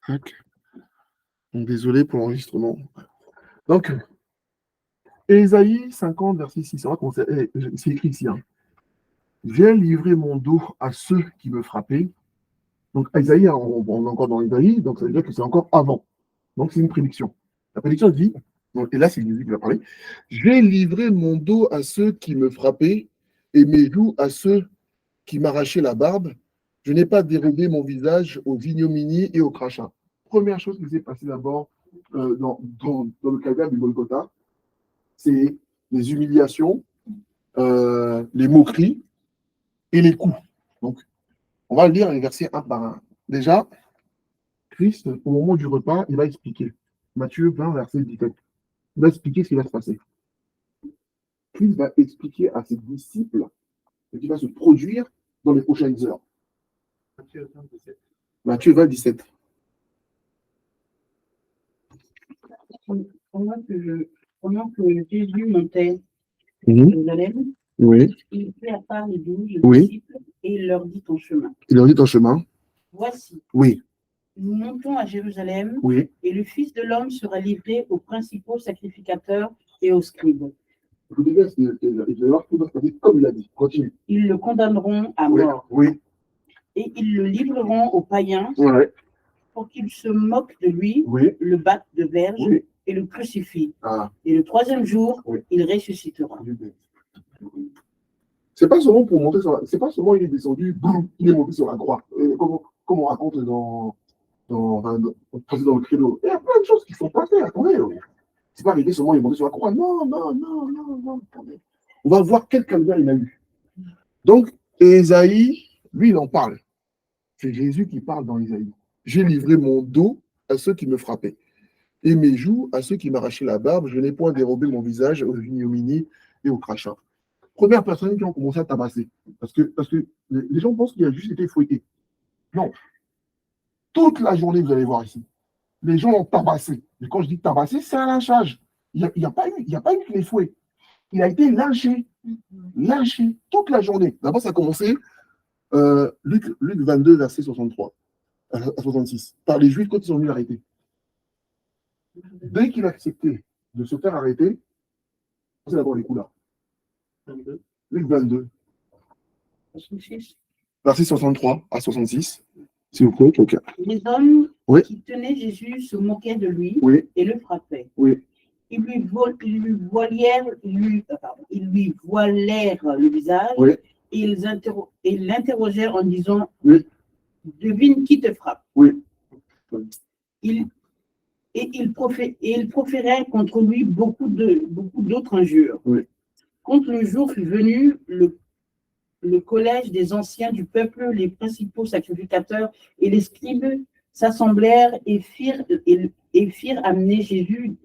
Ok. Donc, désolé pour l'enregistrement. Donc, Ésaïe 50, verset 6, c'est écrit ici. Hein. J'ai livré mon dos à ceux qui me frappaient. Donc, Ésaïe, on est encore dans Ésaïe, donc ça veut dire que c'est encore avant. Donc, c'est une prédiction. La prédiction dit, donc, et là, c'est Jésus qui va parler, j'ai livré mon dos à ceux qui me frappaient et mes joues à ceux qui m'arrachaient la barbe. Je n'ai pas dérobé mon visage aux ignominies et aux crachats. Première chose qui s'est passée d'abord dans le calvaire du Golgotha, c'est les humiliations, les moqueries et les coups. Donc, on va lire les versets un par un. Déjà, Christ, au moment du repas, il va expliquer. Matthieu 20, verset 17. Il va expliquer ce qui va se passer. Christ va expliquer à ses disciples ce qui va se produire dans les prochaines heures. Matthieu 20, 17. Pendant que Jésus montait à Jérusalem, Oui. il prit à part les 12 Oui. disciples et il leur dit en chemin. Il leur dit en chemin. Voici, Oui. nous montons à Jérusalem Oui. et le Fils de l'homme sera livré aux principaux sacrificateurs et aux scribes. Comme il a dit. Continue. Ils le condamneront à Oui. mort Oui. et ils le livreront aux païens Ouais. pour qu'ils se moquent de lui, Oui. le battent de verge Oui. et le crucifient. Ah. Et le troisième jour, Oui. il ressuscitera. C'est pas seulement pour monter sur la... C'est pas seulement il est descendu, boum, il est monté sur la croix. Comme on raconte dans le credo. Il y a plein de choses qui sont passées, attendez. C'est pas arrivé seulement il est monté sur la croix. Non, non, non, non, non, attendez. On va voir quel calvaire il a eu. Donc, Ésaïe, lui, il en parle. C'est Jésus qui parle dans Ésaïe. J'ai livré mon dos à ceux qui me frappaient, et mes joues à ceux qui m'arrachaient la barbe. Je n'ai point dérobé mon visage aux ignominies et aux crachats. Première personne qui ont commencé à tabasser. Parce que les gens pensent qu'il a juste été fouetté. Non. Toute la journée, vous allez voir ici, les gens ont tabassé. Et quand je dis tabasser, c'est un lynchage. Il n'y a pas eu que les fouets. Il a été lynché. Lynché toute la journée. D'abord, ça a commencé, Luc 22, verset 63 à 66. Par les Juifs quand ils sont venus l'arrêter. Dès qu'il a accepté de se faire arrêter, c'est d'abord les coups là. Luc 22. Verset 63 à 66. S'il vous plaît, quelqu'un. Les hommes Oui. qui tenaient Jésus se moquaient de lui Oui. et le frappaient. Oui. Ils lui voilèrent le visage. Oui. Et ils l'interrogèrent en disant, Oui. devine qui te frappe. Oui. Ils proféraient contre lui beaucoup d'autres injures. Oui. Quand le jour fut venu, le collège des anciens du peuple, les principaux sacrificateurs et les scribes s'assemblèrent et firent amener Jésus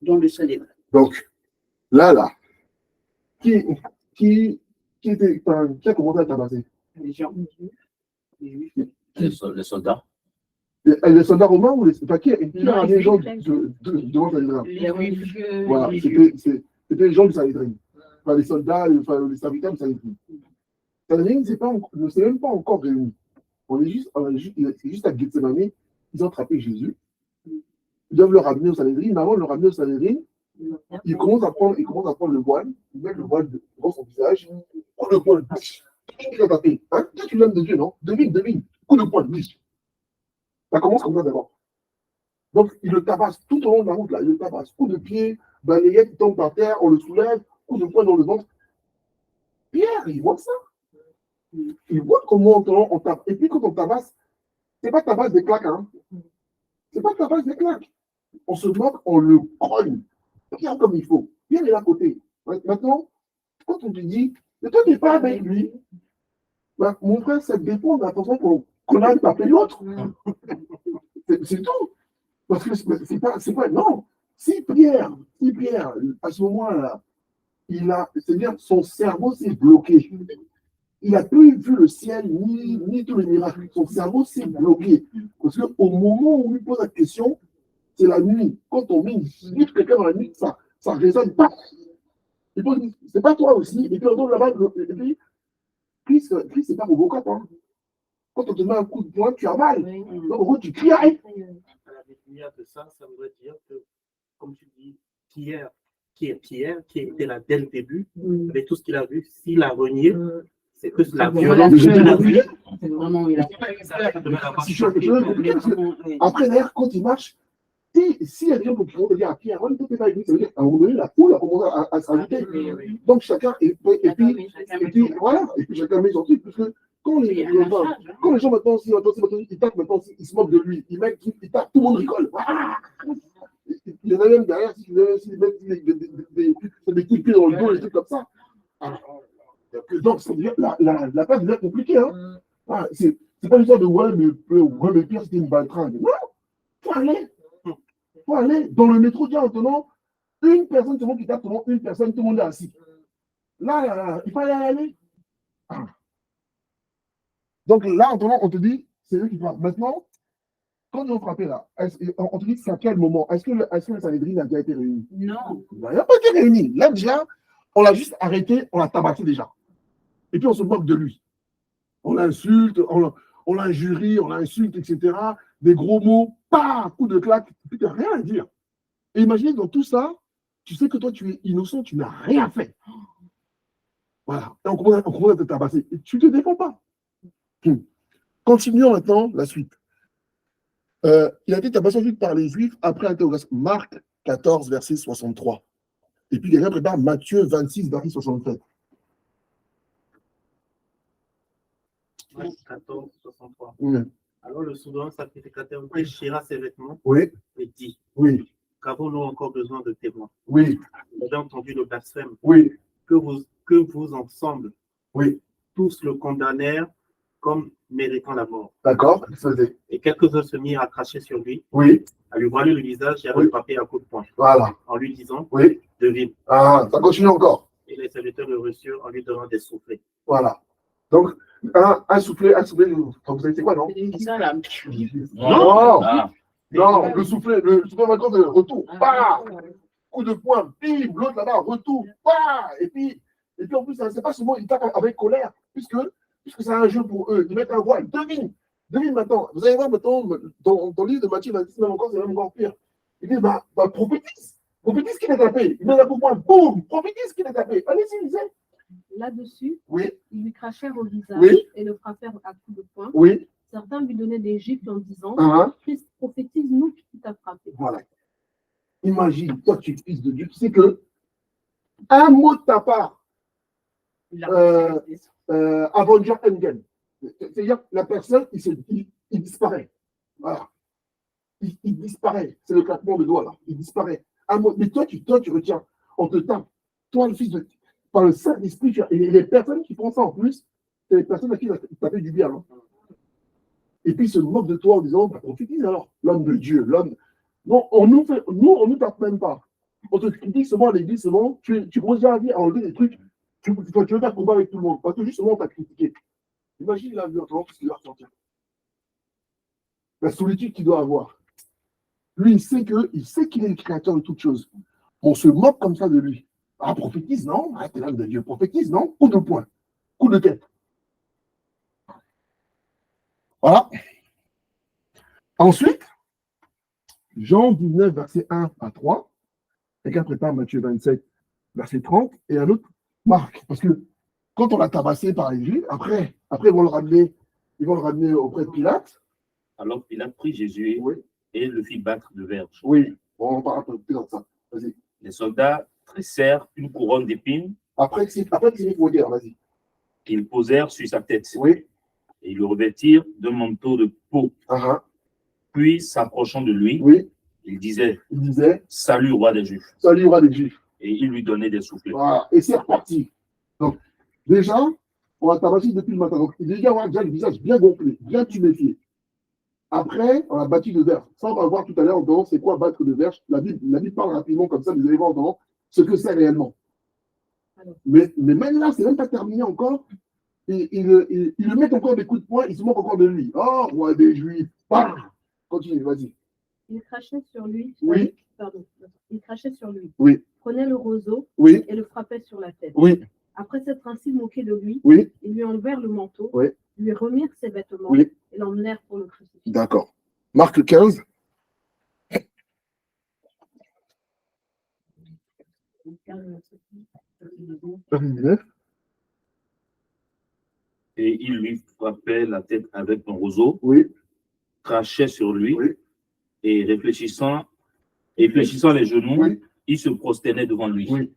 dans le Sanhédrin. Donc, là, qui a commencé à tabasser? Les gens. Les soldats. Les soldats romains ou qui a ramené les gens devant Sanhédrin? Les religieux. Voilà, c'était les gens du Sanhédrin. Enfin, les soldats, les serviteurs du Sanhédrin. Sanhédrin ne s'est même pas encore réuni. C'est juste à Gethsemane, ils ont attrapé Jésus. Ils doivent le ramener au Sanhédrin, mais avant de le ramener au Sanhédrin, ils commencent à prendre le voile, ils mettent le voile devant son visage, coup de poing, il a tapé. Hein? Toi, tu l'aimes de Dieu, non? Devine. Coup de poing, ça commence comme ça d'abord. Donc, il le tabasse tout au long de la route, là. Il le tabasse. Coup de pied, balayette, il tombe par terre, on le soulève, coup de poing dans le ventre. Pierre, il voit ça. Il voit comment on tabasse. Et puis, quand on tabasse, c'est pas tabasse des claques, hein. C'est pas tabasse des claques. On se moque, on le cogne. Pierre comme il faut. Pierre est à côté. Maintenant, quand on te dit, mais toi, tu n'es pas avec lui, ben, mon frère, ça dépend de la façon qu'on a tapé l'autre. C'est tout. Parce que c'est pas. Non. Si Pierre, à ce moment-là, c'est-à-dire son cerveau s'est bloqué. Il n'a plus vu le ciel ni tous les miracles. Son cerveau s'est bloqué. Parce qu'au moment où il pose la question, c'est la nuit. Quand on met quelqu'un dans la nuit, ça résonne pas. C'est pas toi aussi. Et puis on tombe là-bas. Et puis, Christ, c'est pas Robocop. Hein. Quand on te met un coup de poing, tu as mal. Oui. Donc, en gros, tu cries, arrête. À la lumière de ça, ça voudrait dire que, comme tu dis, Pierre, qui était là dès le début, avec tout ce qu'il a vu, s'il a renié, c'est que la violence Mais j'étais de la obligé. C'est vraiment, il a Si je suis après, d'ailleurs, quand il marche, s'il y a des gens qui vont dire à Pierre, on ne peut pas avec lui, ça veut dire qu'à un moment donné, la foule a commencé à s'inviter. Donc chacun, et puis voilà, et puis chacun met son truc, parce que quand les gens maintenant, ils tapent maintenant, ils se moquent de lui, ils tapent, tout le monde rigole. Ah, il y en a même derrière, s'ils mettent des coups de pied dans le dos, des trucs comme ça. Ah, donc la passe devient compliquée. Hein. Ah, c'est pas une histoire de ouais, mais Pierre, c'était une baltringue. Non, faut aller dans le métro, déjà, maintenant, une personne, tout le monde qui tape, tout le monde, une personne, tout le monde est assis. Là, il fallait aller. Ah. Donc là, maintenant, on te dit, c'est eux qui frappent. Maintenant, quand ils ont frappé là, on te dit, c'est à quel moment? Est-ce que le Sanhédrin a déjà été réuni? Non. Il n'a pas été réuni. Là, déjà, on l'a juste arrêté, on l'a tabassé déjà. Et puis, on se moque de lui. On l'insulte, on l'injurie, on l'insulte, etc. Des gros mots, pas coup de claque, tu n'as rien à dire. Et imaginez, dans tout ça, tu sais que toi, tu es innocent, tu n'as rien fait. Voilà. Et on commence à te tabasser. Et tu ne te défends pas. Continuons maintenant la suite. Il a été tabassé ensuite par les Juifs après interrogation. Marc 14, verset 63. Et puis, quelqu'un prépare Matthieu 26, verset 67. 14, 63. Oui. Alors le souverain sacrificateur déchira ses vêtements Oui. et dit, Oui. qu'avons-nous encore besoin de témoins? Oui. Vous avez entendu le blasphème, Oui. que vous ensemble, Oui. tous le condamnèrent comme méritant la mort. D'accord. Et quelques-uns se mirent à cracher sur lui, Oui. à lui voiler le visage et à le frapper à coups de poing, Voilà. en lui disant, Oui. devine. Ah, ça continue encore. Et les serviteurs le reçurent en lui donnant des soufflets. Voilà. Donc, un soufflet, vous savez c'est quoi, non? C'est ça, là. Non, Ah. non, le soufflet vacances de retour. Bah, coup de poing, bim, l'autre là-bas, retour. Bah, et puis en plus, c'est pas seulement ils tapent avec colère, puisque c'est un jeu pour eux. Ils mettent un voile. Devine maintenant. Vous allez voir maintenant, dans le livre de Matthieu 26, même encore, c'est même encore pire. Il dit, prophétise. Prophétise qu'il a tapé. Il met un coup de poing, boum, prophétise qu'il a tapé. Allez-y, lisez. Là-dessus, Oui, ils lui crachèrent au visage Oui. et le frappèrent à coups de poing. oui. Certains lui donnaient des gifles en disant Hein. Christ, prophétise-nous qui t'a frappé. Voilà. Imagine, toi, tu es fils de Dieu, tu sais que un mot de ta part, Avenger Endgame, c'est-à-dire la personne, il disparaît. Voilà. Il disparaît. C'est le claquement de doigts, là. Il disparaît. Un mot. Mais toi, tu retiens. On te tape. Toi, le fils de par le Saint-Esprit, et les personnes qui font ça en plus, c'est les personnes à qui tu as fait du bien. Hein. Et puis, ils se moquent de toi en disant, prophétise alors, l'homme de Dieu, l'homme. Non, on nous tape même pas. On te critique seulement à l'église, seulement, tu commences déjà à enlever des trucs, tu veux faire combat avec tout le monde, parce que justement, on t'a critiqué. Imagine la vie en ce qu'il va ressentir. La solitude qu'il doit avoir. Lui, il sait qu'il est le créateur de toutes choses. On se moque comme ça de lui. Ah, prophétise, non? Ah, t'es l'homme de Dieu. Prophétise, non? Coup de poing. Coup de tête. Voilà. Ensuite, Jean 19, verset 1 à 3. Quelqu'un prépare Matthieu 27, verset 30. Et un autre, Marc. Parce que quand on l'a tabassé par les Juifs, après ils vont le ramener auprès de Pilate. Alors Pilate prit Jésus Oui. et le fit battre de verge. Oui. Bon, on parle un peu plus dans ça. Vas-y. Les soldats tressèrent une couronne d'épines Après, qu'est-ce qu'il faut dire? Vas-y. qu'ils posèrent sur sa tête. Oui. Et ils le revêtirent d'un manteau de peau. Uh-huh. Puis, s'approchant de lui, Oui. il disait, salut, roi des Juifs. Salut, roi des Juifs. Et il lui donnait des soufflets. Voilà. Et c'est reparti. Donc, déjà, on va tabasser depuis le matin. Donc, déjà, on a déjà le visage bien gonflé, bien tuméfié. Après, on a battu de verge. Ça, on va voir tout à l'heure dans c'est quoi battre de verge. La Bible parle rapidement comme ça, vous allez voir dans ce que c'est réellement. Mais même là, c'est même pas terminé encore. Ils le mettent encore des coups de poing, ils se moquent encore de lui. Oh, roi des Juifs. Bam. Continue, vas-y. Il crachait sur lui. Oui. Pardon. Il crachait sur lui. Oui. Prenait le roseau Oui. et le frappait sur la tête. Oui. Après s'être ainsi moqué de lui, Oui, ils lui enlevèrent le manteau, oui, lui remirent ses vêtements oui. et l'emmenèrent pour le crucifier. D'accord. Marc 15. Verset 19. Et il lui frappait la tête avec un roseau, Oui, crachait sur lui, oui, et réfléchissant les genoux, oui, il se prosternait devant lui. oui.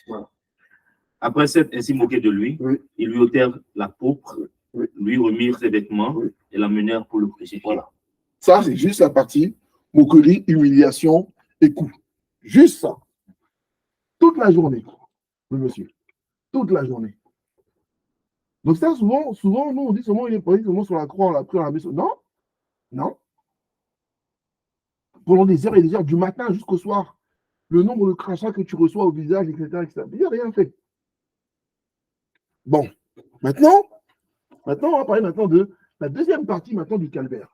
Voilà. Après s'être ainsi moqué de lui, Oui, ils lui ôtèrent la pourpre, oui, lui remirent ses vêtements oui. et l'amenèrent pour le crucifier. Voilà. Ça, c'est juste la partie moquerie, humiliation et coup. Juste ça. Toute la journée, le monsieur. Toute la journée. Donc ça, souvent, nous, on dit seulement, il est posé seulement sur la croix, on l'a pris, on l'a mis sur... Non, non. Pendant des heures et des heures, du matin jusqu'au soir, le nombre de crachats que tu reçois au visage, etc., etc. Il n'y a rien fait. Bon, maintenant, on va parler maintenant de la deuxième partie maintenant du calvaire.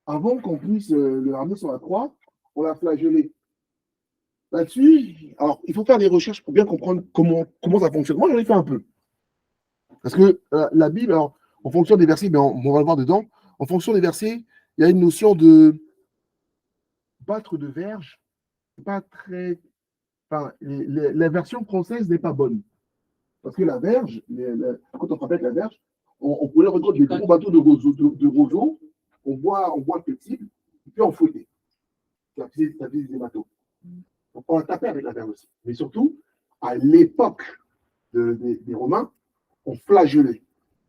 Avant qu'on puisse le ramener sur la croix, on l'a flagellé. Là-dessus, alors, il faut faire des recherches pour bien comprendre comment ça fonctionne. Moi, j'en ai fait un peu. Parce que la Bible, alors, en fonction des versets, mais on va le voir dedans, en fonction des versets, il y a une notion de battre de verge, pas très. Enfin, la version française n'est pas bonne. Parce que la verge, quand on rappelle la verge, on pourrait regarder des gros bateaux de roseaux, on boit petit, et puis on fouettait. Ça faisait des bateaux. Donc on a tapé avec la verge aussi. Mais surtout, à l'époque des Romains, on flagellait.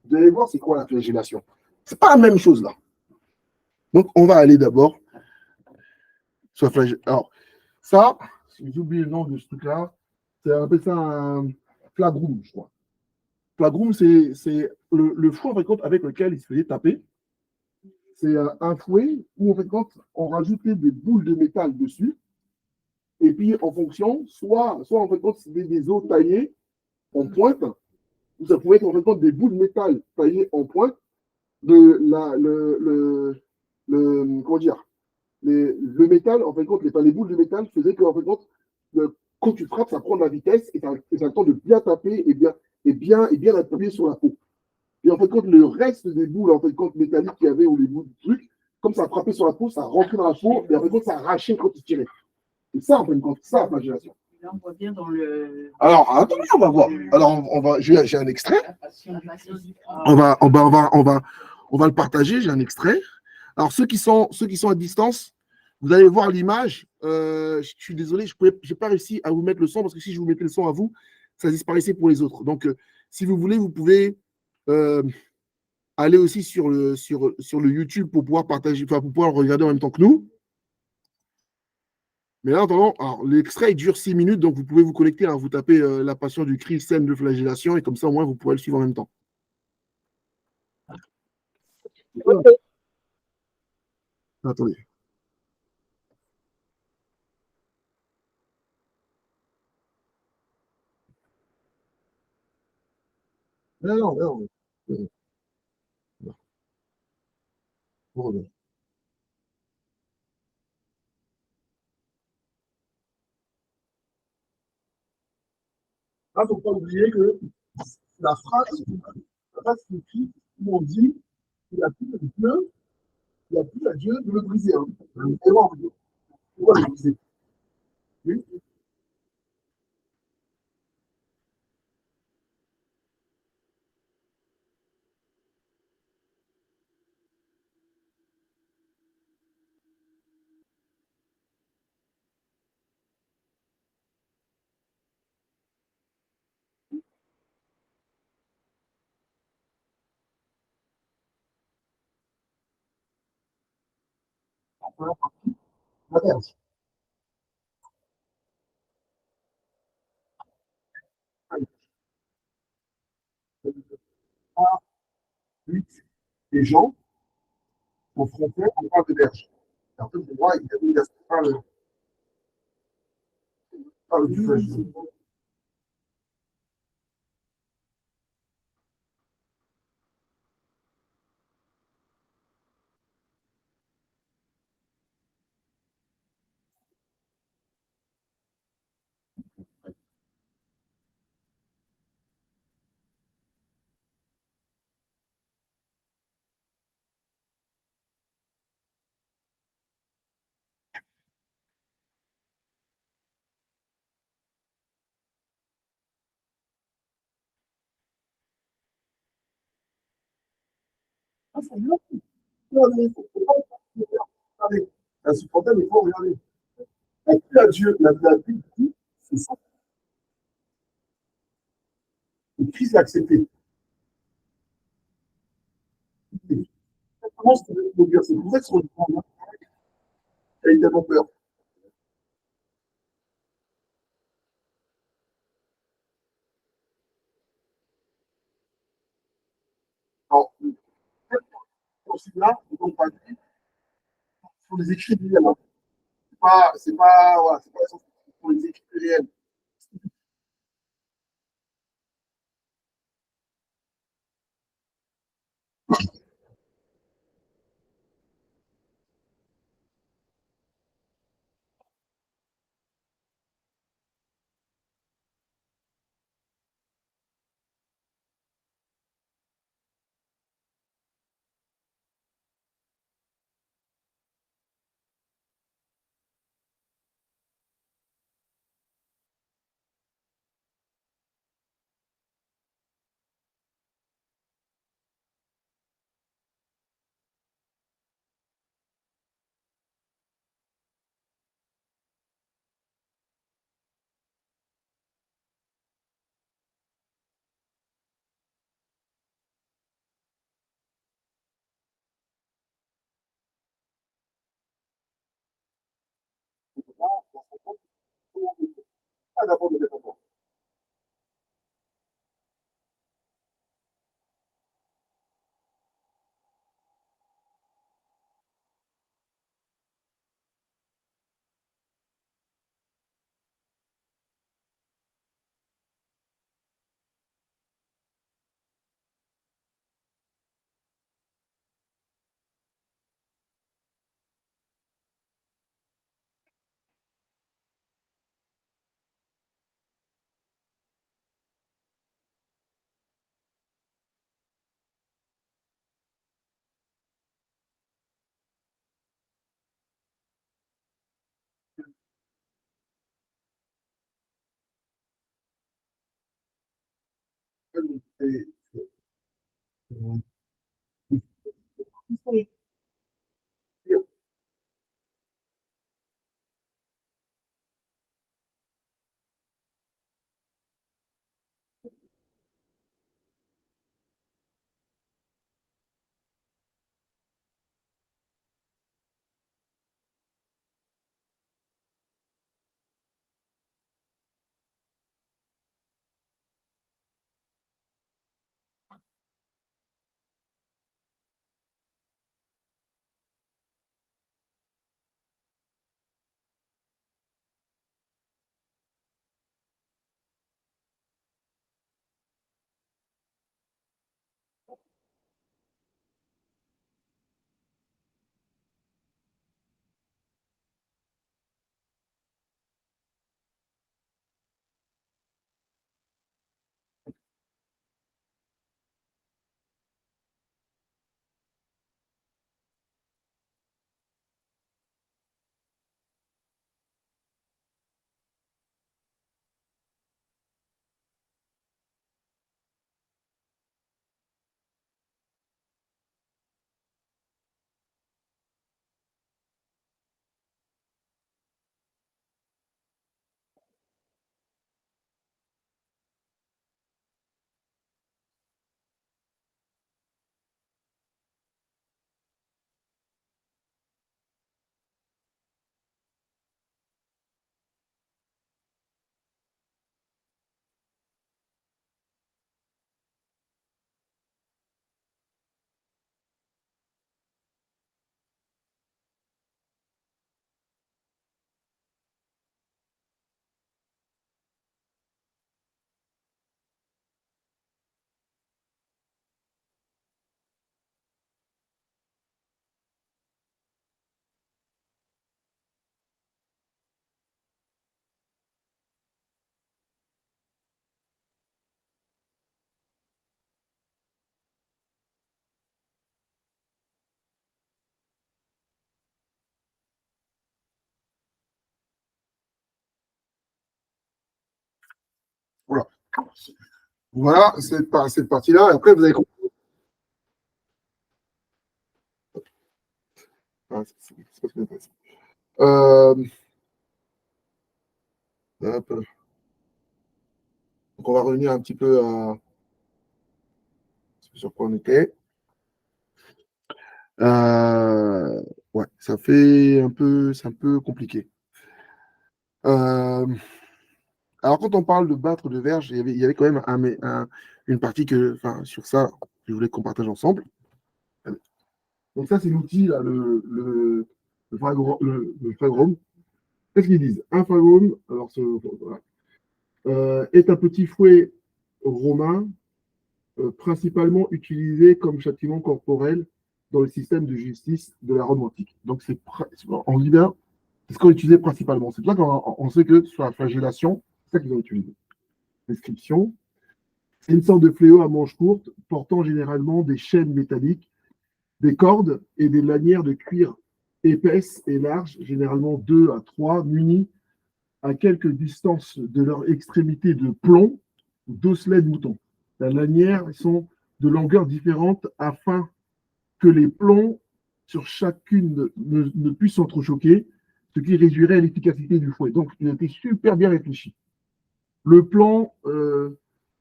Vous allez voir c'est quoi la flagellation. C'est pas la même chose là. Donc on va aller d'abord sur la flagellation. Alors, ça, si j'ai oublié le nom de ce truc-là, on appelle ça un flagrum, je crois. Flagrum, c'est le fouet en fait, avec lequel il se faisait taper. C'est un fouet où en fait, on rajoutait des boules de métal dessus. Et puis en fonction, soit en fait, c'était des os taillés en pointe, ou ça pouvait être en fait, des boules de métal taillées en pointe. Comment dire, le métal, en fait, les boules de métal faisaient que, en fait, quand tu frappes, ça prend de la vitesse et ça a le temps de bien taper et bien appuyer sur la peau. Et en fait, le reste des boules, en fait, métalliques qu'il y avait ou les boules du truc, comme ça frappait sur la peau, ça rentrait dans la peau et en fait, ça arrachait quand tu tirais. Et ça, en fait, ça, la flagellation. Là, on voit bien dans le. Alors, attendez, on va voir. Alors, j'ai un extrait. La passion du Christ. On va le partager. J'ai un extrait. Alors, ceux qui sont à distance, vous allez voir l'image. Je suis désolé, je n'ai pas réussi à vous mettre le son parce que si je vous mettais le son à vous, ça disparaissait pour les autres. Donc, si vous voulez, vous pouvez aller aussi sur le YouTube pour pouvoir partager, enfin, pour pouvoir le regarder en même temps que nous. Mais là, en attendant, l'extrait dure 6 minutes, donc vous pouvez vous connecter, hein, vous tapez la passion du Christ, scène de flagellation, et comme ça, au moins, vous pourrez le suivre en même temps. Attendez. Non, non, non. Non, non. Il ne faut pas oublier que la phrase du Christ, où on dit il n'y a plus de Dieu, il n'y a plus à Dieu de le briser. Hein. Et moi, on va le briser. Oui. La verge. Ensuite, les gens, en français, on parle de verge. Et en fait, pour moi, il y a pas le flagellation. c'est bien. Regardez, faut pas regarder. Insupportable, il faut regarder. À qui a Dieu, la Bible dit, c'est ça. Et Christ l'a accepté. Comment est-ce que je peux dire? C'est pour ça que son enfant a eu tellement peur. Alors, là, on ne pas dire, sur les écrits réels. Hein. Voilà, c'est pas sur les écrits réels. Pas d'abord de développement. Et, voilà. Voilà cette partie-là. Et après, vous avez compris. Ah, c'est pas très intéressant. Euh, hop. Donc, on va revenir un petit peu à sur quoi on était. Euh, ouais, ça fait un peu, c'est un peu compliqué. Euh, alors, quand on parle de battre de verge, il y avait quand même une partie que, enfin, sur ça, je voulais qu'on partage ensemble. Donc, ça, c'est l'outil, là, le fragrom. Qu'est-ce qu'ils disent? Un fragrom, alors, voilà, est un petit fouet romain principalement utilisé comme châtiment corporel dans le système de justice de la Rome antique. Donc, on dit bien, c'est ce qu'on utilisait principalement. C'est pour ça qu'on sait que sur la flagellation, c'est ça qu'ils ont utilisé. Description. C'est une sorte de fléau à manches courtes portant généralement des chaînes métalliques, des cordes et des lanières de cuir épaisses et larges, généralement 2 à 3, munies à quelques distances de leur extrémité de plomb ou d'osselets de mouton. La lanière sont de longueurs différentes afin que les plombs sur chacune ne puissent s'entrechoquer, ce qui réduirait l'efficacité du fouet. Donc, il a été super bien réfléchi. Le plan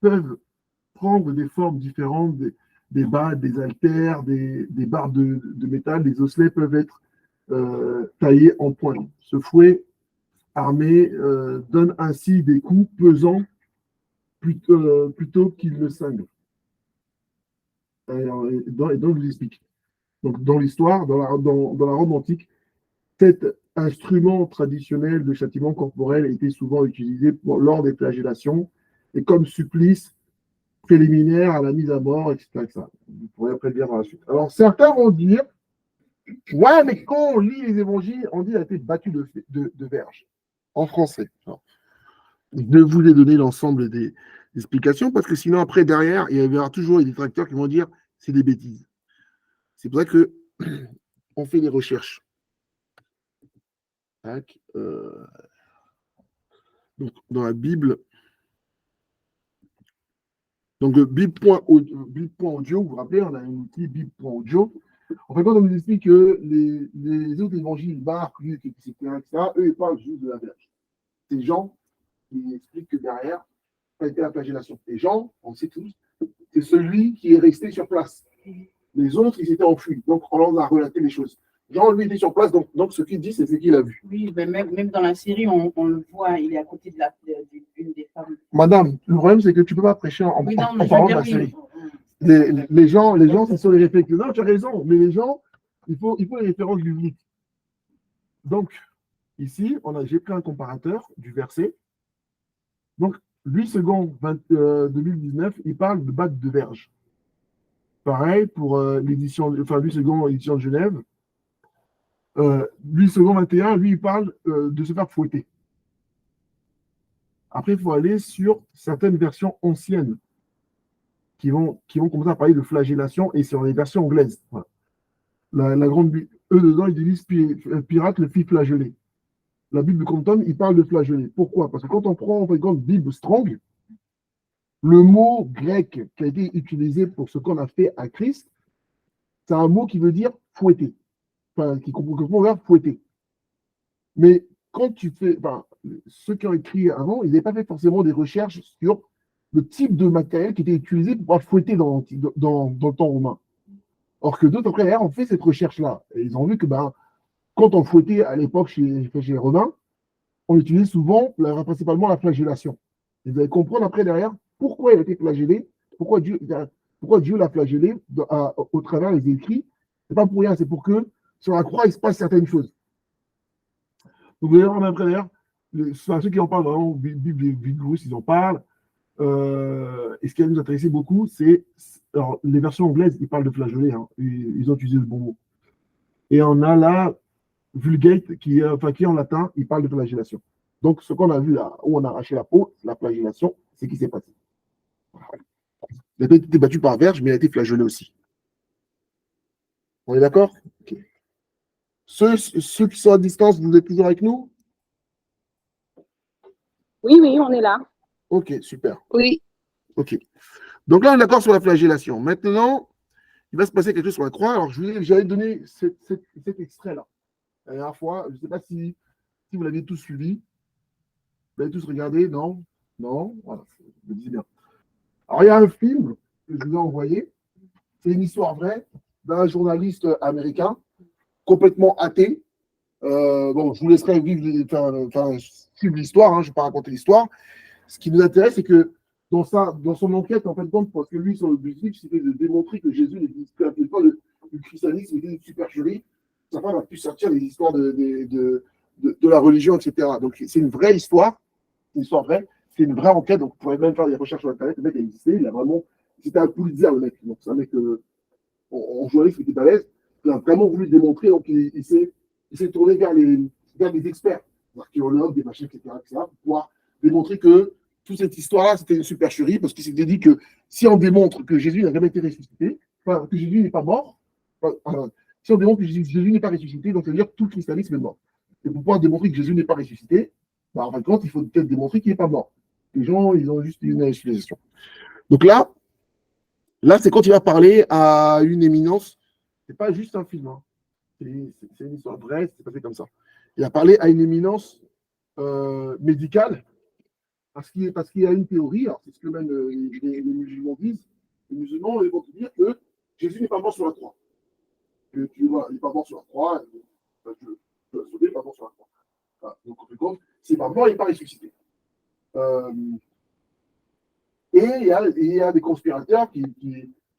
peuvent prendre des formes différentes, des battes, des haltères, des barres de métal, des osselets peuvent être taillés en pointe. Ce fouet armé donne ainsi des coups pesants plutôt qu'il ne cingle. Et donc, je vous explique. Donc, dans l'histoire, dans la Rome antique, cet instrument traditionnel de châtiment corporel était souvent utilisé lors des flagellations et comme supplice préliminaire à la mise à mort, etc. etc. Vous pourrez après le dire dans la suite. Alors, certains vont dire, ouais, mais quand on lit les évangiles, on dit qu'il a été battu de verge, en français. Alors, je vous ai donné l'ensemble des explications parce que sinon, après, derrière, il y aura toujours des détracteurs qui vont dire c'est des bêtises. C'est pour ça que on fait des recherches. Tac, donc, dans la Bible, donc Bible.audio, vous vous rappelez, on a un outil Bible.audio. En fait, quand on nous explique que les autres évangiles, Marc, Luc, etc., eux, ils parlent juste de la verge. C'est Jean qui explique que derrière, ça a été la flagellation. Et Jean, on sait tous, c'est celui qui est resté sur place. Les autres, ils étaient enfuis. Donc, on leur a relaté les choses. Jean, lui, était sur place, donc ce qu'il dit, c'est ce qu'il a vu. Oui, mais même dans la série, on le voit, il est à côté d'une des femmes. Madame, le problème, c'est que tu ne peux pas prêcher en Oui, non, parlant mais de je veux la dire, série. oui. Les gens, ce sont les réflexes. Non, tu as raison, mais les gens, il faut les références bibliques. Donc, ici, j'ai pris un comparateur du verset. Donc, 8 secondes 2019, il parle de batte de verge. Pareil pour l'édition, enfin 8 secondes édition de Genève. 8 secondes 21, lui, il parle de se faire fouetter. Après, il faut aller sur certaines versions anciennes qui vont commencer à parler de flagellation et sur les versions anglaises. Voilà. Eux, dedans, ils disent pirate le fit flagellé. La Bible de Compton, il parle de flagellé. Pourquoi? Parce que quand on prend, par exemple, Bible Strong, le mot grec qui a été utilisé pour ce qu'on a fait à Christ, c'est un mot qui veut dire fouetter. Enfin, qui comprend vers fouetter. Mais quand tu fais, enfin, ceux qui ont écrit avant, ils n'avaient pas fait forcément des recherches sur le type de matériel qui était utilisé pour pouvoir fouetter dans le temps romain. Or que d'autres après ont fait cette recherche-là. Et ils ont vu que quand on fouettait à l'époque chez les Romains, on utilisait souvent, principalement la flagellation. Et vous allez comprendre après derrière pourquoi il a été flagellé, pourquoi Dieu l'a flagellé au travers des écrits. C'est pas pour rien, c'est pour que sur la croix, il se passe certaines choses. Donc vous allez voir après derrière, ceux qui en parlent vraiment, Bible, ils en parlent. Et ce qui va nous intéresser beaucoup, c'est les versions anglaises, ils parlent de flageoler, hein, ils ont utilisé le bon mot. Et on a là Vulgate qui est en latin, il parle de flagellation. Donc ce qu'on a vu là, où on a arraché la peau, la flagellation, c'est ce qui s'est passé. Il a été battu par verge, mais il a été flagellé aussi. On est d'accord? Okay. Ceux qui sont à distance, vous êtes toujours avec nous? Oui, on est là. Ok, super. Oui. Ok. Donc là, on est d'accord sur la flagellation. Maintenant, il va se passer quelque chose sur la croix. Alors, j'avais donné cet extrait-là. La dernière fois, je ne sais pas si vous l'aviez tous suivi. Vous l'avez tous regardé, non? Non? Voilà, je me dis bien. Alors, il y a un film que je vous ai envoyé. C'est une histoire vraie d'un journaliste américain complètement athée. Bon, je vous laisserai suivre l'histoire, hein, je ne vais pas raconter l'histoire. Ce qui nous intéresse, c'est que dans son enquête, en fin de compte, parce que lui, son objectif, c'était de démontrer que Jésus n'existait pas, le christianisme était une supercherie. Sa femme a pu sortir les histoires de la religion, etc. Donc, c'est une vraie histoire, une histoire vraie, c'est une vraie enquête. Donc, vous pourrez même faire des recherches sur Internet. Le mec a existé, il a vraiment. C'était un Pulitzer, le mec. Donc, c'est un mec en journaliste qui était balèze. Il a vraiment voulu démontrer, donc il s'est tourné vers les experts, des archéologues, des machins, etc., pour pouvoir démontrer que toute cette histoire-là, c'était une supercherie, parce qu'il s'était dit que si on démontre que Jésus n'a jamais été ressuscité, enfin, que Jésus n'est pas mort, si on démontre que Jésus n'est pas ressuscité, donc ça veut dire que tout le christianisme est mort. Et pour pouvoir démontrer que Jésus n'est pas ressuscité, en fin de compte, il faut peut-être démontrer qu'il n'est pas mort. Les gens, ils ont juste une explication. Donc là, c'est quand il va parler à une éminence. C'est pas juste un film, hein. C'est une histoire vraie, c'est passé comme ça. Il a parlé à une éminence médicale parce qu'il y a une théorie, alors c'est ce que même les musulmans disent. Les musulmans ils vont te dire que Jésus n'est pas mort sur la croix. Que tu vois, il n'est pas mort sur la croix, Dieu l'a sauvé, il n'est pas mort sur la croix. Voilà. Donc, en fait, c'est pas mort, il n'est pas ressuscité. Et il y a des conspirateurs qui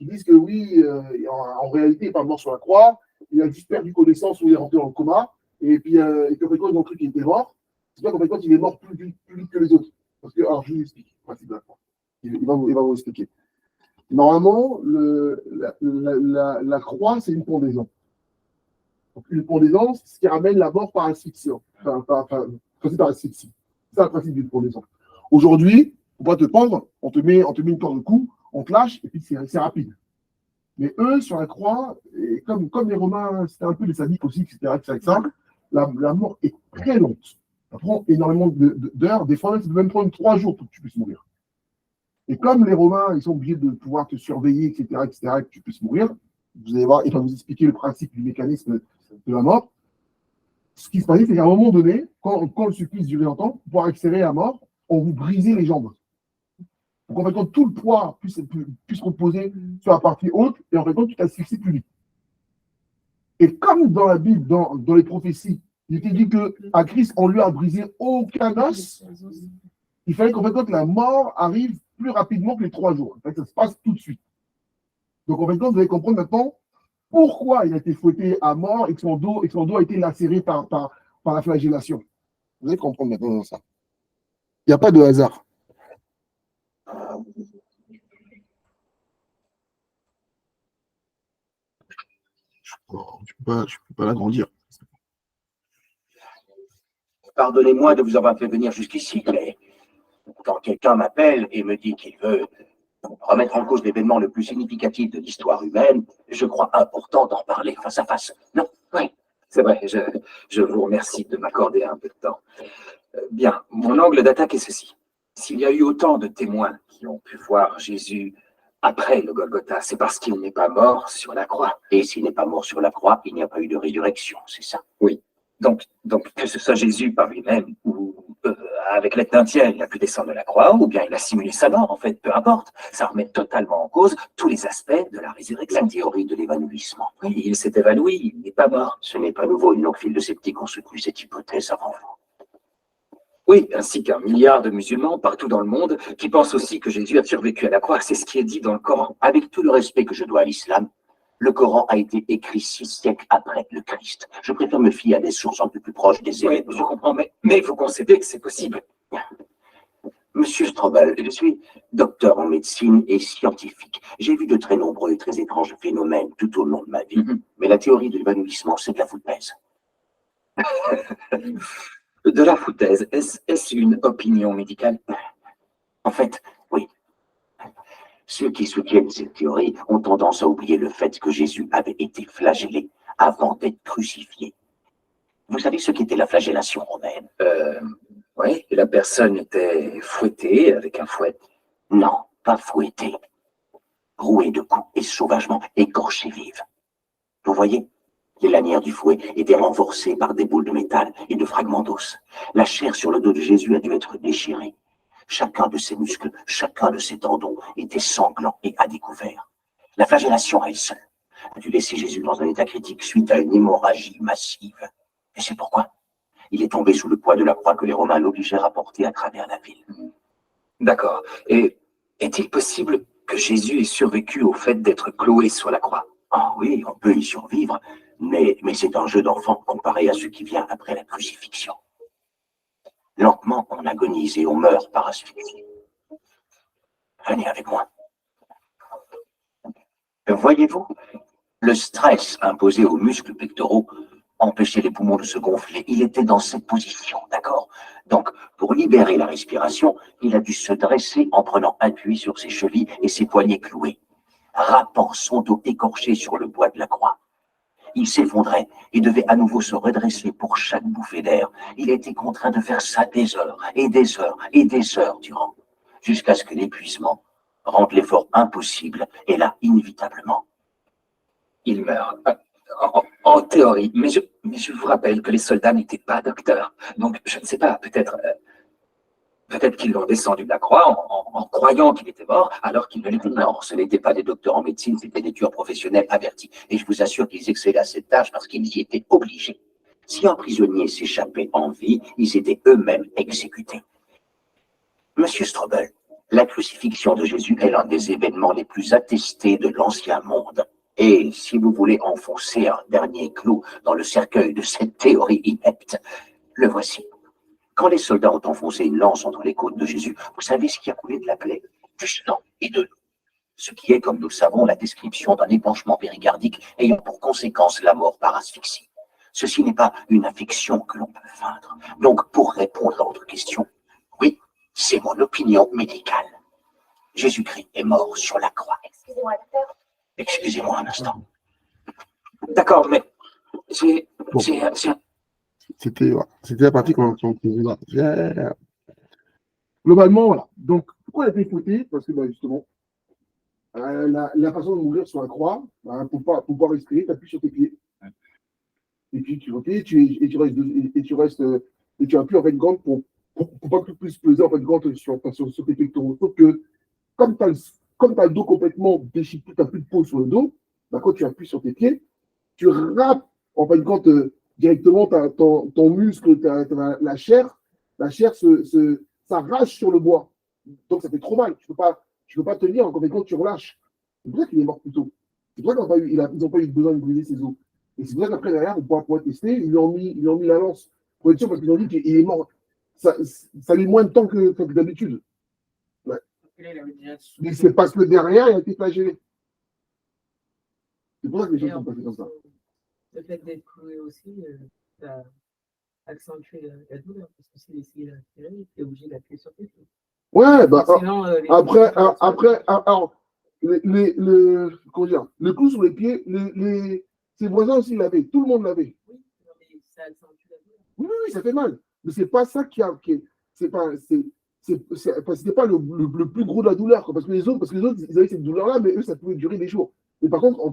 disent que oui, en réalité, il n'est pas mort sur la croix, il a juste perdu connaissance ou il est rentré dans le coma, et puis qu'en fait, ils ont cru qu'il était mort. C'est pas qu'en fait, il est mort plus vite que les autres. Parce que, alors, je vous explique, il va vous expliquer. Normalement, la croix, c'est une pendaison. Donc, une pendaison, c'est ce qui ramène la mort par asphyxie. Par asphyxie. C'est ça le principe d'une pendaison. Aujourd'hui, pour pas te pendre, on te met une corde au cou, on te lâche, et puis c'est rapide. Mais eux, sur la croix, et comme les Romains, c'était un peu des sadiques aussi, etc., la mort est très lente. Ça prend énormément d'heures. Des fois, ça peut même prendre 3 jours pour que tu puisses mourir. Et comme les Romains, ils sont obligés de pouvoir te surveiller, etc., et que tu puisses mourir, vous allez voir, il va vous expliquer le principe du mécanisme de la mort. Ce qui se passe, c'est qu'à un moment donné, quand le supplice durait longtemps, pour pouvoir accélérer la mort, on vous brisait les jambes. Donc, en fait, quand tout le poids puisse reposer sur la partie haute, et en fait, tu t'asphyxies plus vite. Et comme dans la Bible, dans les prophéties, il était dit qu'à Christ, on lui a brisé aucun os, il fallait qu'en fait, la mort arrive plus rapidement que les 3 jours. En fait, ça se passe tout de suite. Donc, en fait, vous allez comprendre maintenant pourquoi il a été fouetté à mort et que son dos a été lacéré par la flagellation. Vous allez comprendre maintenant ça. Il n'y a pas de hasard. Je ne peux pas l'agrandir. Pardonnez-moi de vous avoir fait venir jusqu'ici, mais quand quelqu'un m'appelle et me dit qu'il veut remettre en cause l'événement le plus significatif de l'histoire humaine, je crois important d'en parler face à face. Non, oui, c'est vrai, je vous remercie de m'accorder un peu de temps. Bien, mon angle d'attaque est ceci. S'il y a eu autant de témoins qui ont pu voir Jésus après le Golgotha, c'est parce qu'il n'est pas mort sur la croix. Et s'il n'est pas mort sur la croix, il n'y a pas eu de résurrection, c'est ça? Oui. Donc, que ce soit Jésus par lui-même ou avec l'aide d'un tiers, il a pu descendre de la croix, ou bien il a simulé sa mort, en fait, peu importe. Ça remet totalement en cause tous les aspects de la résurrection. La théorie de l'évanouissement. Oui, il s'est évanoui, il n'est pas mort. Ce n'est pas nouveau, une longue file de sceptiques ont soutenu cette hypothèse avant vous. Oui, ainsi qu'un milliard de musulmans partout dans le monde qui pensent aussi que Jésus a survécu à la croix. C'est ce qui est dit dans le Coran. Avec tout le respect que je dois à l'islam, le Coran a été écrit 6 siècles après le Christ. Je préfère me fier à des sources un peu plus proches des événements. Oui, je comprends, mais vous concédez que c'est possible. Monsieur Strobel, je suis docteur en médecine et scientifique. J'ai vu de très nombreux et très étranges phénomènes tout au long de ma vie. Mais la théorie de l'évanouissement, c'est de la foutaise. De la foutaise, est-ce une opinion médicale? En fait, oui. Ceux qui soutiennent cette théorie ont tendance à oublier le fait que Jésus avait été flagellé avant d'être crucifié. Vous savez ce qu'était la flagellation romaine? Oui, la personne était fouettée avec un fouet. Non, pas fouettée. rouée de coups et sauvagement écorchée vive. Vous voyez, les lanières du fouet étaient renforcées par des boules de métal et de fragments d'os. La chair sur le dos de Jésus a dû être déchirée. Chacun de ses muscles, chacun de ses tendons était sanglant et à découvert. La flagellation à elle seule a dû laisser Jésus dans un état critique suite à une hémorragie massive. Et c'est pourquoi il est tombé sous le poids de la croix que les Romains l'obligèrent à porter à travers la ville. D'accord. Et est-il possible que Jésus ait survécu au fait d'être cloué sur la croix? Ah oui, on peut y survivre, mais c'est un jeu d'enfant comparé à ce qui vient après la crucifixion. Lentement, on agonise et on meurt par asphyxie. Venez avec moi. Voyez-vous, le stress imposé aux muscles pectoraux empêchait les poumons de se gonfler. Il était dans cette position, d'accord? Donc, pour libérer la respiration, il a dû se dresser en prenant appui sur ses chevilles et ses poignets cloués, râpant son dos écorché sur le bois de la croix. Il s'effondrait et devait à nouveau se redresser pour chaque bouffée d'air. Il était contraint de faire ça des heures et des heures et des heures durant, jusqu'à ce que l'épuisement rende l'effort impossible et là, inévitablement, Il meurt. En théorie, mais je vous rappelle que les soldats n'étaient pas docteurs. Donc, je ne sais pas, peut-être qu'ils l'ont descendu de la croix en croyant qu'il était mort, alors qu'il ne l'était pas. non, ce n'étaient pas des docteurs en médecine, c'était des tueurs professionnels avertis. Et je vous assure qu'ils excellaient à cette tâche parce qu'ils y étaient obligés. Si un prisonnier s'échappait en vie, ils étaient eux-mêmes exécutés. Monsieur Strobel, la crucifixion de Jésus est l'un des événements les plus attestés de l'Ancien Monde. Et si vous voulez enfoncer un dernier clou dans le cercueil de cette théorie inepte, le voici. Quand les soldats ont enfoncé une lance entre les côtes de Jésus, vous savez ce qui a coulé de la plaie? Du sang et de l'eau. Ce qui est, comme nous le savons, la description d'un épanchement péricardique ayant pour conséquence la mort par asphyxie. Ceci n'est pas une affection que l'on peut feindre. Donc, pour répondre à votre question, oui, c'est mon opinion médicale. Jésus-Christ est mort sur la croix. Excusez-moi, docteur. Excusez-moi un instant. D'accord, mais j'ai... Bon. C'était la partie qu'on faisait. Globalement, voilà. Donc, pourquoi elle a été fouettée? Parce que, justement, la façon de mourir sur la croix, pour pas respirer, tu appuies sur tes pieds. Et puis, tu appuies en fait grande pour pas que tu puisses peser en fait grande sur tes pectoraux. Sauf que, comme tu as le dos complètement déchiré, tu n'as plus de peau sur le dos, quand tu appuies sur tes pieds, tu râpes en fait grande directement ton muscle, la chair s'arrache sur le bois. Donc ça fait trop mal. Tu peux pas tenir, en fait, tu relâches. C'est pour ça qu'il est mort plus tôt. C'est pour ça qu'ils n'ont pas eu besoin de briser ses os. Et c'est pour ça qu'après, derrière, pour pouvoir tester, ils lui ont mis la lance. Pour être sûr, parce qu'ils ont dit qu'il est mort. Ça a eu moins de temps que d'habitude. Ouais. Mais c'est parce que derrière, il a été flagellé. C'est pour ça que les choses sont passées comme ça. Le fait d'être cloué aussi, ça accentue la douleur. Parce que s'il essaye d'attirer, il est obligé d'appuyer sur tes pieds. Ouais, Sinon, alors, comment dire, le clou sur les pieds, ses voisins aussi l'avaient, tout le monde l'avait. Oui, non, mais ça accentue la douleur. Oui, ça fait mal. Mais c'est pas ça c'était pas le plus gros de la douleur, quoi. Parce que les autres, ils avaient cette douleur-là, mais eux, ça pouvait durer des jours. Mais par contre,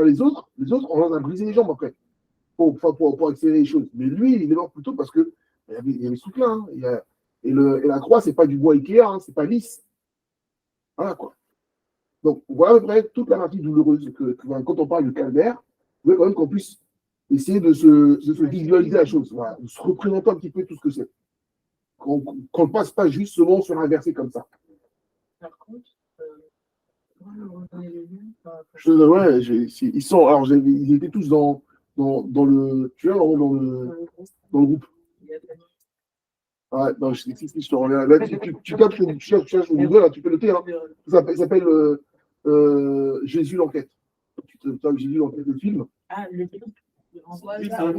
les autres, on leur a brisé les jambes après, pour accélérer les choses. Mais lui, il est mort plutôt parce que il y avait ce truc-là. Hein. Et la croix, c'est pas du bois Ikea, hein, c'est pas lisse. Voilà quoi. Donc, voilà à peu près toute la partie douloureuse quand on parle de calvaire, il faut quand même qu'on puisse essayer de se visualiser la chose, voilà, de se représenter un petit peu tout ce que c'est. Qu'on ne passe pas juste seulement sur un verset comme ça. Par contre, Ouais, ils sont, alors ils étaient tous dans le, tu vois, dans le groupe. Ouais, non, si je te reviens. Là, tu tapes sur Google, là, tu peux noter. Hein. Ça s'appelle Jésus l'enquête. Tu tapes Jésus l'enquête, le film. Ah, le film. C'est un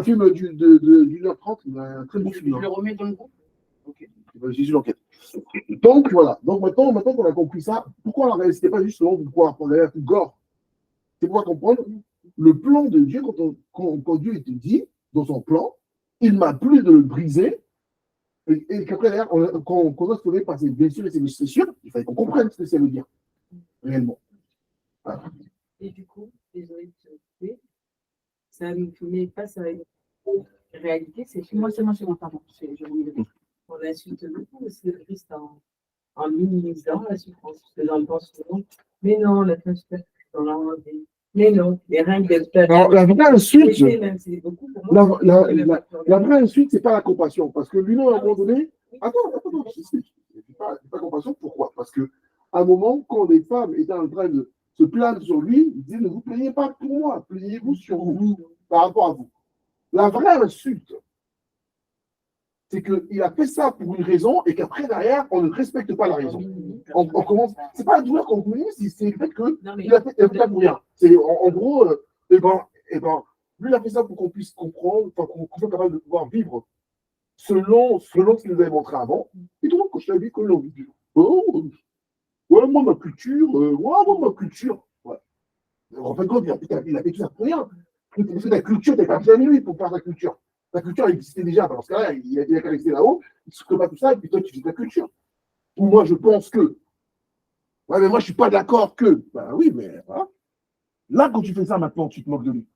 film d'une heure 30, un très bon film. Je le remets dans le groupe. Ok. Jésus l'enquête. Donc voilà. Donc maintenant qu'on a compris ça, pourquoi la réalité, c'était pas juste pour pouvoir prendre un coup de gore. C'est pour comprendre le plan de Dieu quand Dieu te dit, dans son plan, il m'a plu de le briser Et qu'après, derrière, quand on doit se sauver par ces blessures et ces blessures, il fallait qu'on comprenne ce que ça veut dire, réellement. Voilà. Et du coup, désolé de te couper, ça nous met face à une autre réalité, c'est que C'est moi, pardon. Je remets le micro. on insulte beaucoup aussi le Christ en minimisant la souffrance. Parce que dans le pense souvent, mais non, la fin super, mais non, les règles d'être Alors, la vraie insulte, même c'est beaucoup pour moi. la vraie insulte, c'est pas la compassion. Parce que l'humain, à un moment donné, attends, c'est pas compassion. Pourquoi? Parce que à un moment, quand les femmes étaient en train de se plaindre sur lui, ils disaient, ne vous plaignez pas pour moi, plaignez-vous sur vous, par rapport à vous. La vraie insulte, c'est qu'il a fait ça pour une raison et qu'après, derrière, on ne respecte pas la raison. On commence. C'est pas la douleur qu'on vous dit, c'est le fait qu'il a fait ça pour rien. C'est en gros, lui, il a fait ça pour qu'on puisse comprendre, qu'on soit capable de pouvoir vivre selon ce qu'il nous avait montré avant. Et donc, quand je t'avais dit que l'on vit, oh, ouais, moi, ma culture, ouais. En fait, il a fait tout ça pour rien. Parce que ta culture, t'es pas bien lui pour faire ta culture. Ta culture existait déjà. Dans ce cas-là, il a qu'à rester là-haut, il ne se pas tout ça, et puis toi, tu fais ta culture. Ou moi, je pense que. Ouais, mais moi, je ne suis pas d'accord que. Ben oui, mais voilà. Là, quand tu fais ça, maintenant, tu te moques de lui.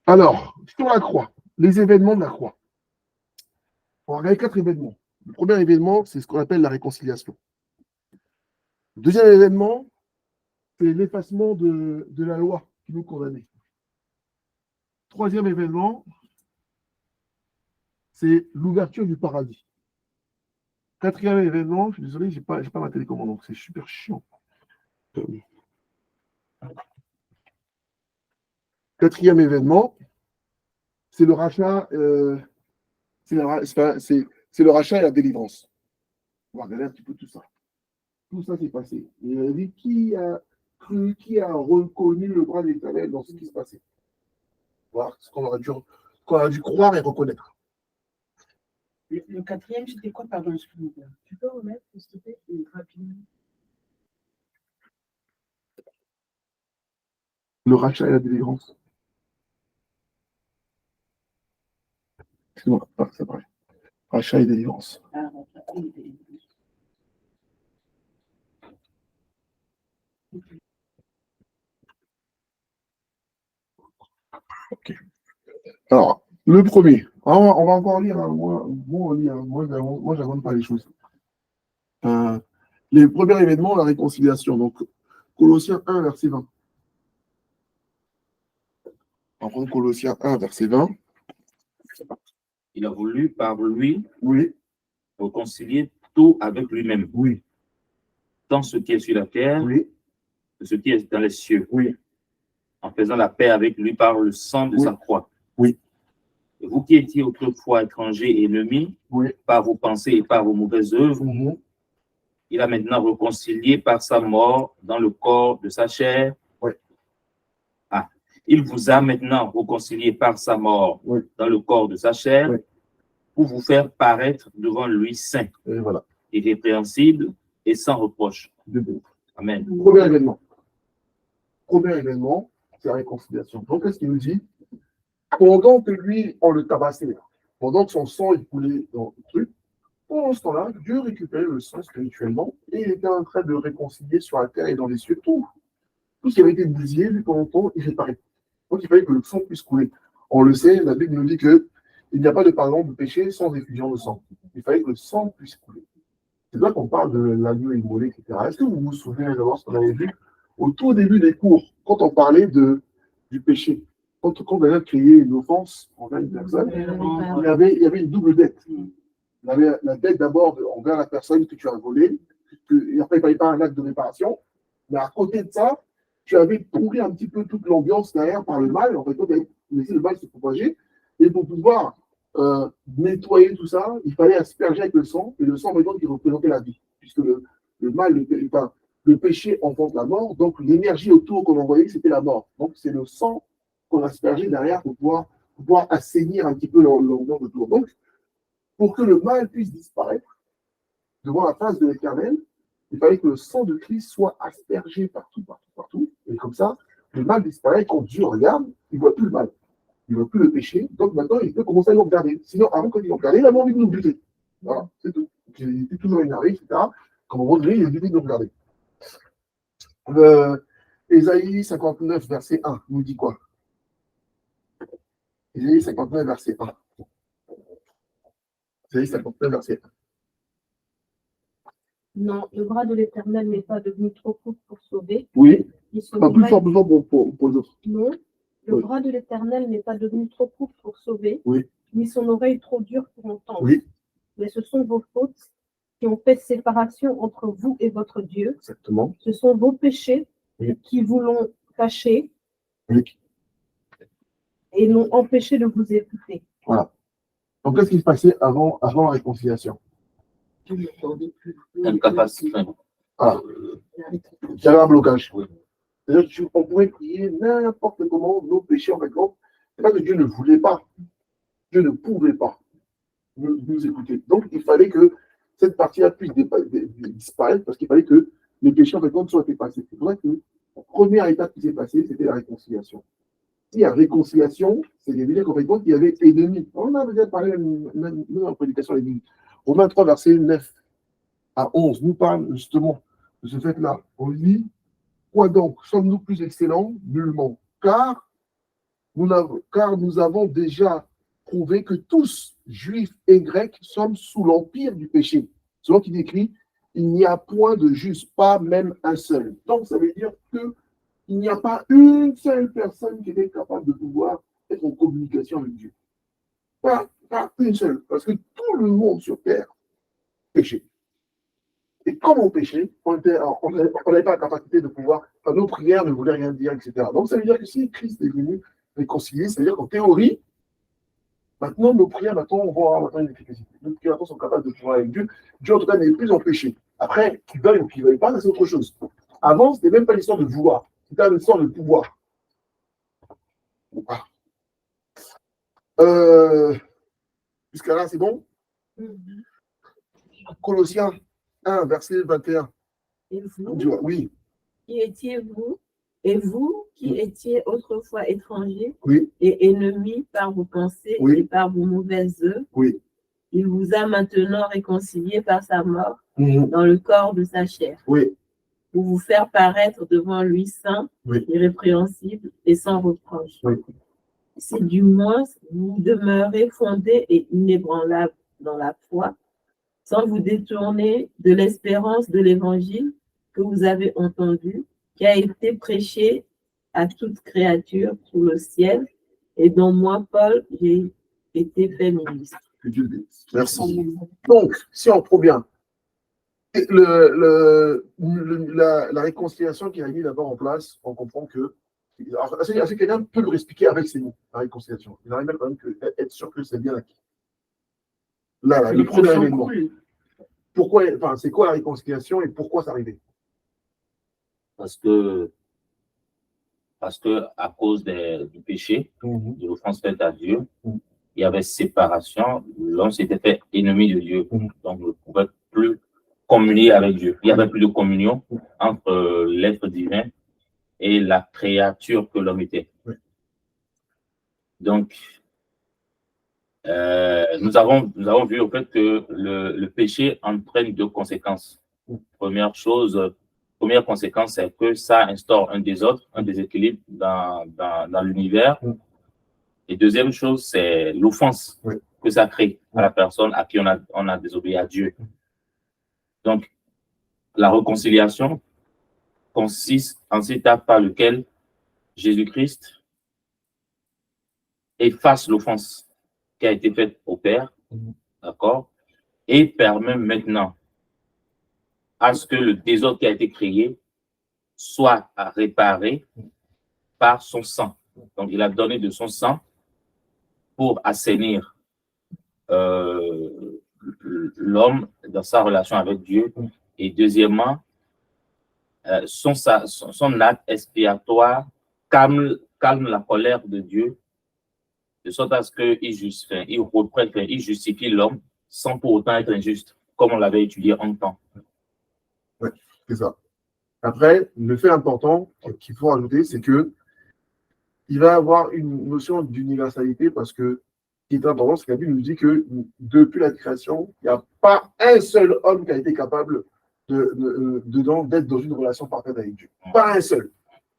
Alors, sur la croix, les événements de la croix. On va regarder 4 événements. Le premier événement, c'est ce qu'on appelle la réconciliation. Le deuxième événement, c'est l'effacement de la loi qui nous condamnait. Troisième événement, c'est l'ouverture du paradis. Quatrième événement, je suis désolé, je n'ai pas ma télécommande, donc c'est super chiant. Quatrième événement, c'est le rachat, c'est le rachat et la délivrance. On va regarder un petit peu tout ça. Tout ça s'est passé. Et qui a cru, qui a reconnu le bras de l'Éternel dans ce qui se passait? Voir ce qu'on a dû croire et reconnaître. Le quatrième, c'était quoi, pardon, excuse-moi. Tu peux remettre, s'il te plaît, rapidement. Le rachat et la délivrance. Excuse-moi, c'est vrai. Rachat et délivrance. Ah, ok. Alors, le premier. On va encore lire. Hein. Moi, j'invente pas les choses. Les premiers événements, la réconciliation. Donc, Colossiens 1, verset 20. On va prendre Colossiens 1, verset 20. Il a voulu, par lui, Oui, réconcilier tout avec lui-même, oui, tant ce qui est sur la terre oui, que ce qui est dans les cieux, oui, en faisant la paix avec lui par le sang de Oui. sa croix. Oui. Et vous qui étiez autrefois étrangers et ennemis, oui. par vos pensées et par vos mauvaises œuvres, Mhm. il a maintenant réconcilié par sa mort dans le corps de sa chair. Oui. Ah, il vous a maintenant réconcilié par sa mort Oui. dans le corps de sa chair, Oui. pour vous faire paraître devant lui saint, Et voilà. irrépréhensible et sans reproche. Amen. Premier événement. Premier événement, c'est la réconciliation. Donc, qu'est-ce qu'il nous dit? Pendant que lui, on le tabassait, pendant que son sang il coulait dans le truc, pendant ce temps-là, Dieu récupérait le sang spirituellement et il était en train de réconcilier sur la terre et dans les cieux tout. Tout ce qui avait été bousillé, lui, pendant longtemps, il réparait. Donc, il fallait que le sang puisse couler. On le sait, la Bible nous dit qu'il n'y a pas de pardon de péché sans effusion de sang. Il fallait que le sang puisse couler. C'est là qu'on parle de l'agneau immolé, etc. Est-ce que vous vous souvenez d'abord ce qu'on avait vu au tout début des cours, quand on parlait du péché? Quand on avait créé une offense envers une personne, il y avait une double dette. Il y avait la dette d'abord envers la personne que tu as volée, et après il ne fallait pas un acte de réparation. Mais à côté de ça, tu avais pourri un petit peu toute l'ambiance derrière par le mal. En fait, tu avais laissé le mal se propager. Et pour pouvoir nettoyer tout ça, il fallait asperger avec le sang, et le sang, maintenant, qui représentait la vie. Puisque le mal, le péché enfante la mort, donc l'énergie autour qu'on envoyait, c'était la mort. Donc c'est le sang qu'on aspergeait derrière pour pouvoir assainir un petit peu l'ambiance autour. Donc, pour que le mal puisse disparaître devant la face de l'Éternel, il fallait que le sang de Christ soit aspergé partout. Et comme ça, le mal disparaît. Quand Dieu regarde, il ne voit plus le mal. il ne veut plus le péché, donc maintenant il peut commencer à nous regarder. Sinon, avant, quand il nous regardait, il avait envie de nous buter. Voilà, c'est tout. Il était toujours énervé, etc. Comme un moment donné, il a décidé de nous regarder. Ésaïe 59, verset 1, nous dit quoi? Ésaïe 59, verset 1. Ésaïe 59, verset 1. Non, le bras de l'Éternel n'est pas devenu trop court pour sauver. Oui, Ni son pas plus oreille- fort besoin pour les autres. Non, le Oui. bras de l'Éternel n'est pas devenu trop court pour sauver. Oui. Ni son oreille trop dure pour entendre. Oui, Mais ce sont vos fautes qui ont fait séparation entre vous et votre Dieu. exactement. Ce sont vos péchés Oui. qui vous l'ont caché Oui. et l'ont empêché de vous écouter. Voilà. Donc, qu'est-ce qui se passait avant la réconciliation? Incapacité. Ah, il y avait un blocage. C'est-à-dire qu'on pouvait prier n'importe comment, nos péchés en fait. C'est pas que Dieu ne voulait pas. Dieu ne pouvait pas nous écouter. Donc, il fallait que cette partie-là puisse disparaître parce qu'il fallait que les péchés en fait soient effacés. C'est pour ça que la première étape qui s'est passée, c'était la réconciliation. S'il y a réconciliation, c'est-à-dire qu'en fait, il y avait ennemis. On a déjà parlé même en prédication à l'église. Romains 3, verset 9 à 11, nous parle justement de ce fait-là. On dit, quoi donc? Sommes-nous plus excellents? Nullement. Car nous avons déjà prouvé que tous, juifs et grecs, sommes sous l'empire du péché. Selon qu'il écrit, il n'y a point de juste, pas même un seul. Donc, ça veut dire qu'il n'y a pas une seule personne qui est capable de pouvoir être en communication avec Dieu. Pas une seule. Parce que tout le monde sur terre péchait. Et comme on péchait, on n'avait pas la capacité de pouvoir, enfin, nos prières ne voulaient rien dire, etc. Donc, ça veut dire que si Christ est venu réconcilier, c'est-à-dire qu'en théorie, maintenant, nos prières, on va avoir une efficacité. Nos prières maintenant sont capables de pouvoir avec Dieu. Dieu, en tout cas, n'est plus en péché. Après, qu'ils veuillent ou qu'ils ne veuillent pas, c'est autre chose. Avant, ce n'était même pas l'histoire de vouloir, c'était une histoire de pouvoir. Voilà. Jusqu'à là, c'est bon? Colossiens 1, verset 21. Et vous, Oui, qui étiez-vous, et vous qui étiez autrefois étrangers oui, et ennemis par vos pensées Oui. et par vos mauvaises œuvres, oui. il vous a maintenant réconciliés par sa mort Mhm. dans le corps de sa chair, Oui, pour vous faire paraître devant lui saint, Oui. irrépréhensible et sans reproche. Oui. Si du moins vous demeurez fondés et inébranlables dans la foi, sans vous détourner de l'espérance de l'évangile que vous avez entendu, qui a été prêché à toute créature sous le ciel, et dont moi, Paul, j'ai été fait ministre. que Dieu le bénisse. Merci. Donc, si on prend bien, la réconciliation qui a mis d'abord en place, on comprend que. Alors, est-ce que quelqu'un peut le expliquer avec ses mots, la réconciliation? Il arrive même quand même être sûr que c'est bien acquis. Là, le premier événement. Pourquoi, enfin, c'est quoi la réconciliation et pourquoi ça arrivait? Parce que à cause du péché, de l'offense faite à Dieu, il y avait séparation. L'homme s'était fait ennemi de Dieu. Donc, il ne pouvait plus communier avec Dieu. Il n'y avait plus de communion entre l'être divin et la créature que l'homme était. Donc, nous avons vu au fait que le péché entraîne deux conséquences. Première conséquence, c'est que ça instaure un désordre, un déséquilibre dans l'univers. Et deuxième chose, c'est l'offense que ça crée à la personne à qui on a désobéi à Dieu. Donc, la réconciliation consiste en cette étape par laquelle Jésus-Christ efface l'offense qui a été faite au Père, d'accord, et permet maintenant à ce que le désordre qui a été créé soit réparé par son sang. Donc, il a donné de son sang pour assainir l'homme dans sa relation avec Dieu. Et deuxièmement, son acte expiatoire calme la colère de Dieu, de sorte à ce qu'il justifie l'homme sans pour autant être injuste, comme on l'avait étudié en temps. Oui, c'est ça. Après, le fait important qu'il faut ajouter, c'est que il va avoir une notion d'universalité parce que ce qui est important, c'est que la Bible nous dit que depuis la création, il n'y a pas un seul homme qui a été capable d'être dans une relation parfaite avec Dieu. Pas un seul.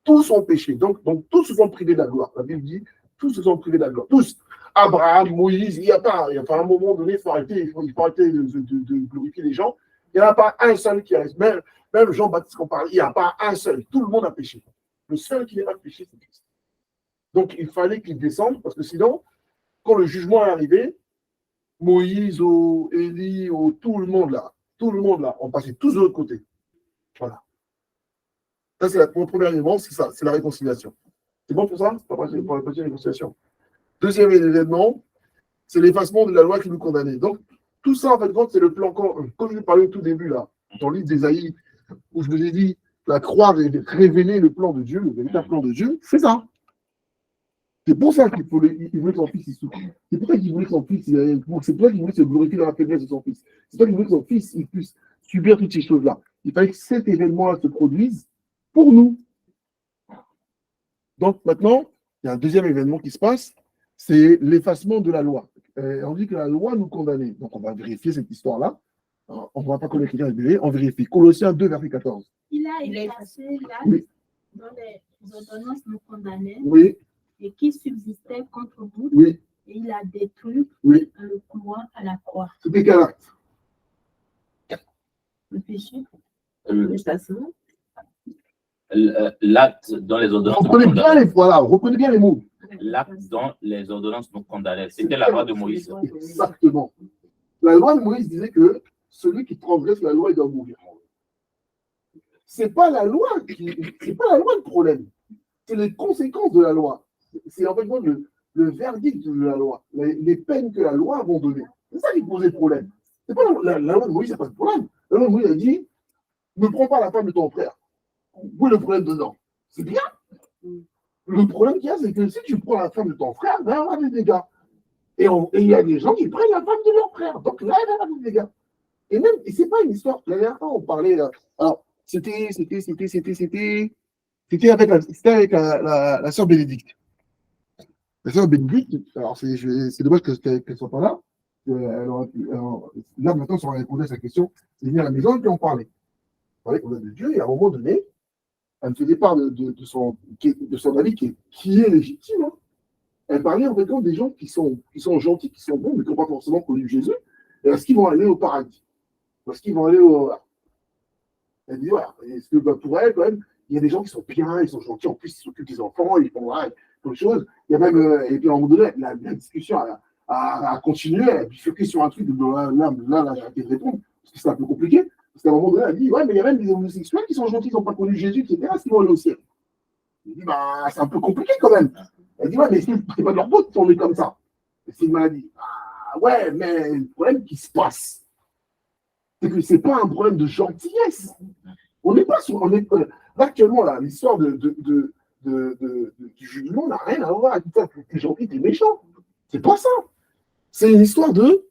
Tous ont péché. Donc tous se sont privés de la gloire. La Bible dit, tous se sont privés de la gloire. Tous. Abraham, Moïse, il n'y a pas un moment donné, il faut arrêter de glorifier les gens. Il n'y en a pas un seul qui reste. Même Jean-Baptiste qu'on parle, il n'y a pas un seul. Tout le monde a péché. Le seul qui n'a pas péché, c'est Christ. Donc il fallait qu'il descende, parce que sinon, quand le jugement est arrivé, Moïse, Élie, tout le monde là, on passait tous de l'autre côté. Voilà. Ça, c'est le premier élément, c'est ça, c'est la réconciliation. C'est bon pour ça? C'est pas pour la petite réconciliation. Deuxième événement, c'est l'effacement de la loi qui nous condamnait. Donc, tout ça, en fait, c'est le plan, comme je vous parlais au tout début, là, dans le livre d'Ésaïe, où je vous ai dit, la croix révéler le plan de Dieu, le véritable plan de Dieu, c'est ça. C'est pour ça qu'il voulait que son fils il souffre. C'est pour ça qu'il voulait que son fils, c'est pour ça qu'il voulait se glorifier dans la faiblesse de son fils. C'est pour ça qu'il voulait que son fils il puisse subir toutes ces choses-là. Il fallait que cet événement-là se produise pour nous. Donc maintenant, il y a un deuxième événement qui se passe, c'est l'effacement de la loi. On dit que la loi nous condamnait. Donc on va vérifier cette histoire-là. On ne va pas connaître quelqu'un de on vérifie. Colossiens 2, verset 14. Il a effacé l'acte Oui. dont les ordonnances nous condamnaient Oui, et qui subsistait contre vous, oui, et il a détruit oui. en le clouant à la croix. C'était quel acte? Le péché. L'effacement. L'acte dont les ordonnances nous Reprenez bien condamnaient. reprenez bien les mots. L'acte dont les ordonnances nous condamnaient. C'était la loi de Moïse. Exactement. La loi de Moïse disait que celui qui transgresse la loi, il doit mourir. C'est pas la loi le problème. C'est les conséquences de la loi. C'est en fait le verdict de la loi, les peines que la loi va donner. C'est ça qui pose le problème. C'est pas la loi de Moïse, c'est pas le problème. La loi de Moïse a dit ne prends pas la femme de ton frère. Où est le problème dedans? C'est bien. Le problème qu'il y a, c'est que si tu prends la femme de ton frère, ben, on a des dégâts. Et il y a des gens qui prennent la femme de leur frère. Donc là, il y a des dégâts. Et même, et c'est pas une histoire. La dernière fois, on parlait là. Alors, c'était avec la sœur Bénédicte. La sœur Bénédicte, alors c'est dommage qu'elle ne soit pas là. Là, maintenant, si on répondait à sa question, c'est venir à la maison et puis on parlait. On parlait qu'on a de Dieu et à un moment donné, elle me faisait part de son avis qui est légitime. Hein. Elle parlait en fait des gens qui sont gentils, qui sont bons, mais qui n'ont pas forcément connu Jésus. Et est-ce qu'ils vont aller au paradis? Est-ce qu'ils vont aller au. Elle dit, voilà, est-ce que pour elle, quand même, il y a des gens qui sont bien, ils sont gentils, en plus, ils s'occupent des enfants, ils font plein de choses. Il y a même, et puis à un moment donné, la discussion a continué, elle a bifurqué sur un truc, là, j'ai arrêté de répondre, parce que c'est un peu compliqué. Parce qu'à un moment donné, elle dit, ouais, mais il y a même des homosexuels qui sont gentils, qui n'ont pas connu Jésus, etc., est-ce qu'ils vont aller au ciel? Il dit, bah, c'est un peu compliqué quand même. Elle dit, ouais, mais c'est pas de leur faute si on est comme ça. C'est une maladie. Ah, ouais, mais le problème qui se passe, c'est que ce n'est pas un problème de gentillesse. On n'est pas sur. Là, actuellement, là, l'histoire du jugement n'a rien à voir avec ça. T'es gentil, t'es méchant. C'est pas ça. C'est une histoire de.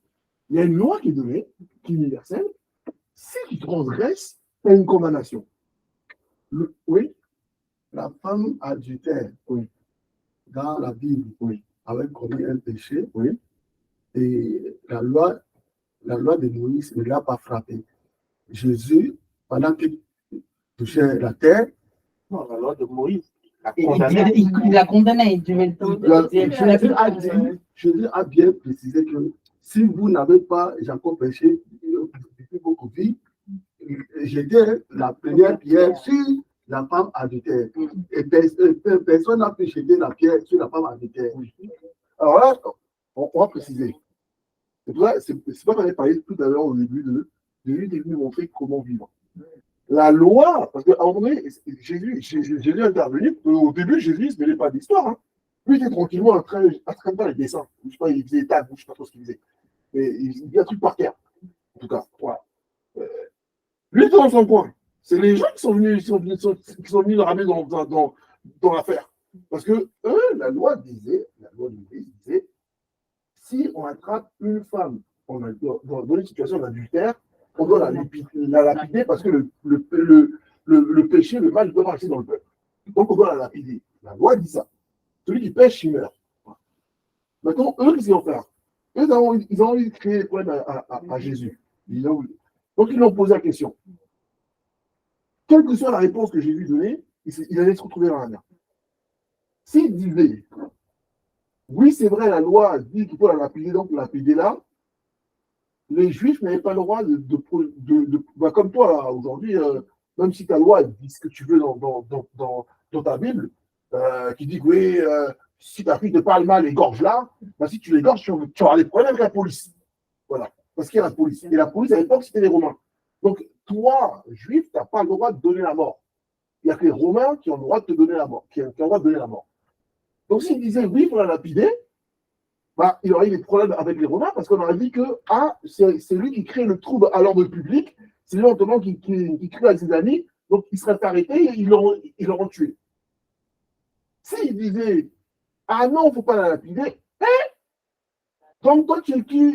Il y a une loi qui est donnée, qui est universelle. Si tu transgresses, tu as une condamnation. Oui. La femme adultère, oui, dans la Bible, oui, avait commis un péché, oui, et la loi de Moïse ne l'a pas frappé. Jésus, pendant qu'il touchait la terre, Non, la loi de Moïse. Il l'a condamné, il devait Jésus a bien précisé que si vous n'avez pas, Jacob péché depuis votre vie, j'étais la première pierre sur la femme adultère. Et personne n'a pu jeter la pierre sur la femme adultère. Alors là, on va préciser. C'est pas qu'on avait parlé tout à l'heure au début de lui est venu montrer comment vivre. La loi, parce qu'à un moment donné, Jésus est intervenu. Au début, Jésus ne se mêlait pas d'histoire. Hein. Lui, il était tranquillement en train de faire les dessins. Je sais pas, il faisait des tags, je ne sais pas trop ce qu'il faisait. Mais il faisait un truc par terre. En tout cas, voilà. Lui, il était dans son coin. C'est les gens qui sont venus le ramener dans l'affaire. Parce que eux, la loi de Moïse disait, si on attrape une femme dans une situation d'adultère, on doit la lapider parce que le péché, le mal doit rester dans le peuple. Donc on doit la lapider. La loi dit ça. Celui qui pêche, il meurt. Maintenant, eux, qu'est-ce qu'ils vont faire? Eux, ils ont envie de créer des problèmes à Jésus. Donc, ils lui ont posé la question. Quelle que soit la réponse que Jésus donnait, il allait se retrouver dans la mer. S'il disait, oui, c'est vrai, la loi dit qu'il faut la lapider, donc lapider là, les Juifs n'avaient pas le droit bah, comme toi, là, aujourd'hui, même si ta loi dit ce que tu veux dans ta Bible, qui dit que oui, si ta fille te parle mal, égorge-la, bah, si tu l'égorges, tu auras des problèmes avec la police. Voilà, parce qu'il y a la police. Et la police, à l'époque, c'était les Romains. Donc, toi, Juif, tu n'as pas le droit de donner la mort. Il n'y a que les Romains qui ont le droit de te donner la mort, qui ont le droit de donner la mort. Donc, s'il disait oui, il faut la lapider, bah, il aurait eu des problèmes avec les Romains parce qu'on aurait dit que c'est lui qui crée le trouble à l'ordre public, c'est lui notamment qui crée avec ses amis, donc il serait arrêté et ils l'auront tué. S'il disait ah non, il ne faut pas la lapider, comme toi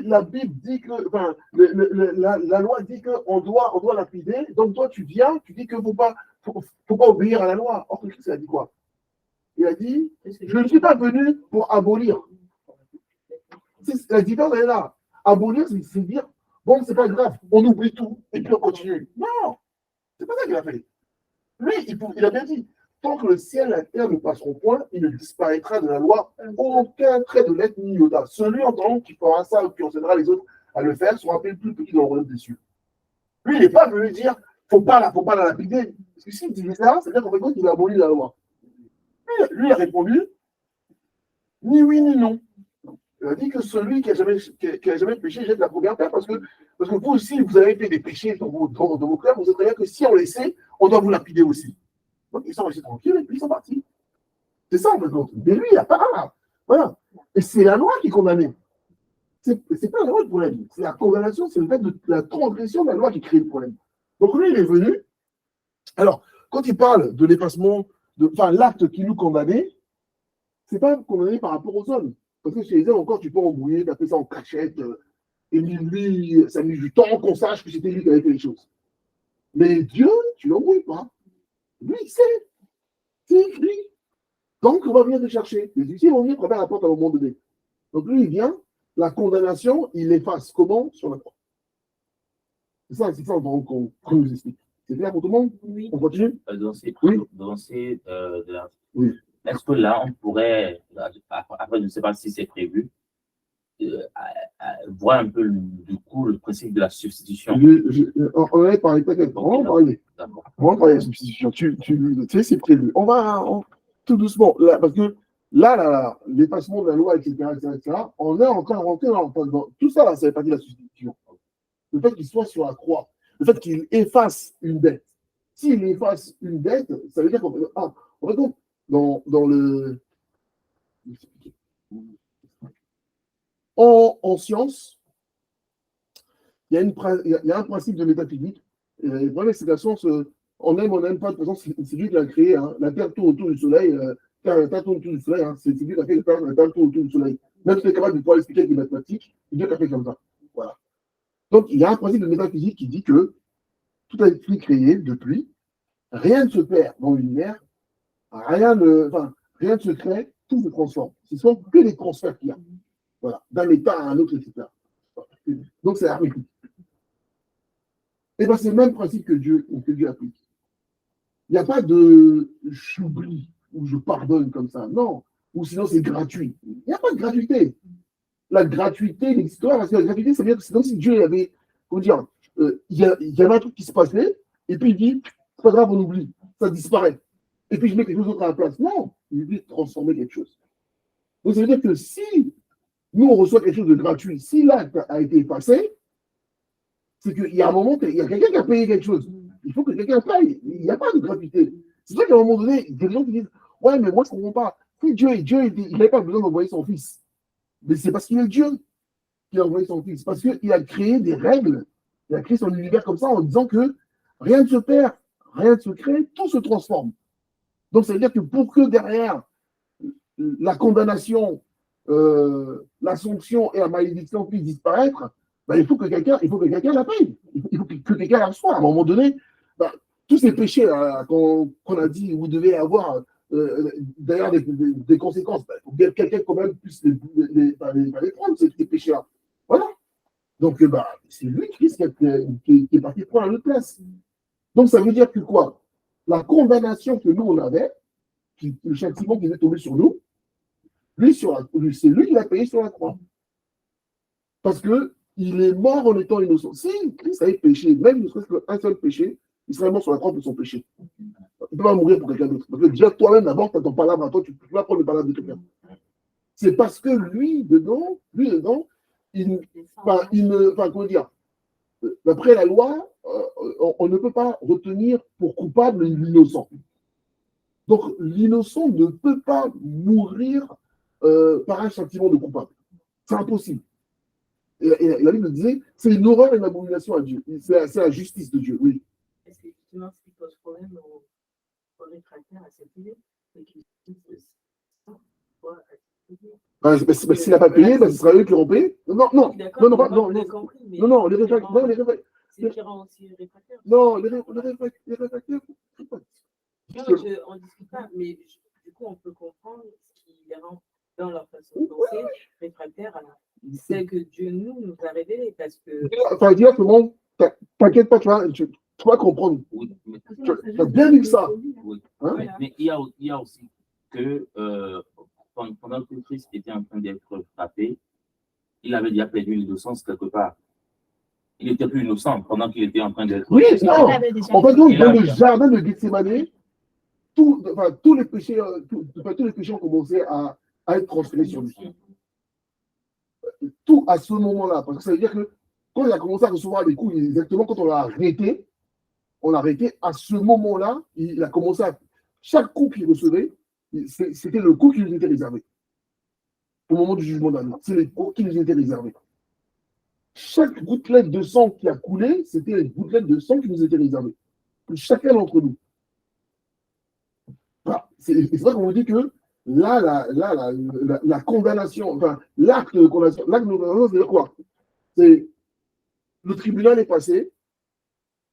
la Bible dit que, enfin, la loi dit qu'on doit lapider, donc toi tu viens, tu dis qu'il ne faut pas obéir à la loi. Or, Christ a dit quoi? Il a dit, je ne suis pas venu pour abolir. La différence est là. Abolir, c'est dire, bon, c'est pas grave, on oublie tout et puis on continue. Non, c'est pas ça qu'il a fait. Lui, il a bien dit, tant que le ciel et la terre ne passeront point, il ne disparaîtra de la loi aucun trait de lettre ni iota. Celui entendant qui fera ça ou qui enseignera les autres à le faire sera appelé plus petit dans le royaume des cieux. Lui, il n'est pas venu dire, faut pas la lapider. Parce que s'il disait ça, c'est-à-dire qu'en fait, il a aboli la loi. Lui a répondu, ni oui ni non. Il a dit que celui qui a jamais péché jette la première pierre parce que vous aussi, vous avez fait des péchés dans vos cœurs, vous savez très bien que si on les sait, on doit vous lapider aussi. Donc ils sont restés tranquilles et puis ils sont partis. C'est ça en fait. Mais lui, il n'a pas. Voilà. Et c'est la loi qui est condamnée. C'est pas la loi le problème. C'est la condamnation, c'est le fait de la transgression de la loi qui crée le problème. Donc lui, il est venu. Alors, quand il parle de l'effacement, l'acte qui nous condamnait, c'est pas condamné par rapport aux hommes. Parce que chez les hommes, encore, tu peux embrouiller, tu as fait ça en cachette, et lui, ça a mis du temps qu'on sache que c'était lui qui avait fait les choses. Mais Dieu, tu ne l'embrouilles pas. Lui, il sait. C'est écrit. Donc, on va venir te chercher. Les huissiers vont venir frapper à la porte à un moment donné. Donc, lui, il vient, la condamnation, il l'efface. Comment? Sur la croix. C'est ça qu'on nous explique. C'est clair pour tout le monde? Oui. On continue? Oui. Est-ce que là, on pourrait, après, je ne sais pas si c'est prévu, voir un peu du coup le principe de la substitution? On avait parlé, peut-être. On va parler de la substitution. Tu sais, c'est prévu. On va tout doucement, là, parce que là, l'effacement de la loi, etc., on est encore rentré dans tout ça, là, ça fait partie de la substitution. Le fait qu'il soit sur la croix, le fait qu'il efface une dette. S'il efface une dette, ça veut dire qu'on fait, dans le. En science, il y a un principe de métaphysique. Le problème, c'est que la science, on n'aime pas, de toute façon, c'est lui qui l'a créé. Hein. La Terre tourne autour du Soleil. La Terre tourne autour du Soleil. Hein. C'est lui qui a fait la Terre tourne autour du Soleil. Même si tu es capable de pouvoir expliquer avec les mathématiques, c'est Dieu qui a fait comme ça. Voilà. Donc, il y a un principe de métaphysique qui dit que tout a été créé depuis. Rien ne se perd dans l'univers. Rien ne se crée, tout se transforme. Ce sont que les transferts qu'il y a. Voilà, d'un état à un autre, etc. Donc c'est arithmétique. Et bien c'est le même principe que Dieu applique. Il n'y a pas de j'oublie ou je pardonne comme ça. Non. Ou sinon c'est gratuit. Il n'y a pas de gratuité. La gratuité n'existe pas parce que la gratuité, ça veut dire que c'est comme si Dieu avait, comment dire, il y avait un truc qui se passait, et puis il dit, c'est pas grave, on oublie, ça disparaît. Et puis je mets quelque chose d'autre à la place. Non, il dit transformer quelque chose. Donc ça veut dire que si nous on reçoit quelque chose de gratuit, si l'acte a été effacé, c'est qu'il y a un moment, il y a quelqu'un qui a payé quelque chose. Il faut que quelqu'un paye. Il n'y a pas de gratuité. C'est ça qu'à un moment donné, il y a des gens qui disent, ouais, mais moi je ne comprends pas. Si Dieu il n'avait pas besoin d'envoyer son fils. Mais c'est parce qu'il est Dieu qu'il a envoyé son fils. Parce qu'il a créé des règles. Il a créé son univers comme ça en disant que rien ne se perd, rien ne se crée, tout se transforme. Donc, ça veut dire que pour que derrière la condamnation, la sanction et la malédiction puissent disparaître, ben, il faut que quelqu'un la paye. Il faut que quelqu'un la reçoive. À un moment donné, ben, tous ces péchés qu'on a dit, vous devez avoir derrière des conséquences, il faut bien que quelqu'un quand même puisse les prendre, ces péchés-là. Voilà. Donc, c'est lui, Christ, qui est parti prendre à notre place. Donc, ça veut dire que quoi? La condamnation que nous, on avait, le châtiment qui est tombé sur nous, c'est lui qui l'a payé sur la croix. Parce qu'il est mort en étant innocent. Si Christ avait péché, même ne serait-ce qu'un seul péché, il serait mort sur la croix pour son péché. Il ne peut pas mourir pour quelqu'un d'autre. Parce que déjà, toi-même, d'abord, tu as ton palabre à toi, tu ne peux pas prendre le palabre de quelqu'un. C'est parce que lui, dedans, comment dire, d'après la loi, on ne peut pas retenir pour coupable l'innocent. Donc, l'innocent ne peut pas mourir par un châtiment de coupable. C'est impossible. Et la Bible disait, c'est une horreur et une abomination à Dieu. C'est la justice de Dieu, oui. Est-ce que justement, ce qui pose problème aux réfractaires à cette idée, c'est qu'ils disent s'il n'a pas payé, ce sera eux qui auront payé. Non, les réfractaires. Non, les réfractaires. On ne discute pas, mais du coup, on peut comprendre ce qui les rend dans leur façon de penser réfractaires à celle que Dieu nous a révélée. Parce que. Enfin, dire que bon, t'inquiète pas, tu vas comprendre. Oui, tu as bien vu que ça. Oui. Hein? Mais il y a aussi que pendant que Christ était en train d'être frappé, il avait déjà perdu l'innocence quelque part. Il n'était plus innocent pendant qu'il était en train d'être. Oui, non. En fait, dans le jardin de Gethsémani, tous les péchés ont commencé à être transférés sur lui. Tout à ce moment-là. Parce que ça veut dire que quand il a commencé à recevoir des coups, exactement quand on l'a arrêté, à ce moment-là, il a commencé à. Chaque coup qu'il recevait, c'était le coup qui nous était réservé. Au moment du jugement dernier. C'est les coups qui nous étaient réservés. Chaque gouttelette de sang qui a coulé, c'était une gouttelette de sang qui nous était réservée. Chacun d'entre nous. Voilà. C'est vrai qu'on vous dit que là, la condamnation, enfin, l'acte de condamnation, c'est quoi? C'est le tribunal est passé,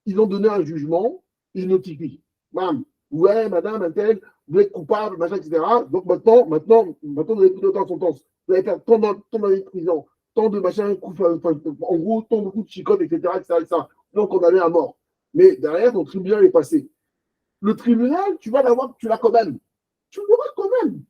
ils ont donné un jugement, ils notifient. Bam, ouais, madame, un tel, vous êtes coupable, machin, etc. Donc maintenant, vous avez plus de temps de sentence. Vous allez faire tant d'années de prison, tant de machin, en gros, tant de coups de chicotte, etc., etc. Donc on allait à mort. Mais derrière, ton tribunal est passé. Le tribunal, tu l'as quand même. Tu l'auras quand même.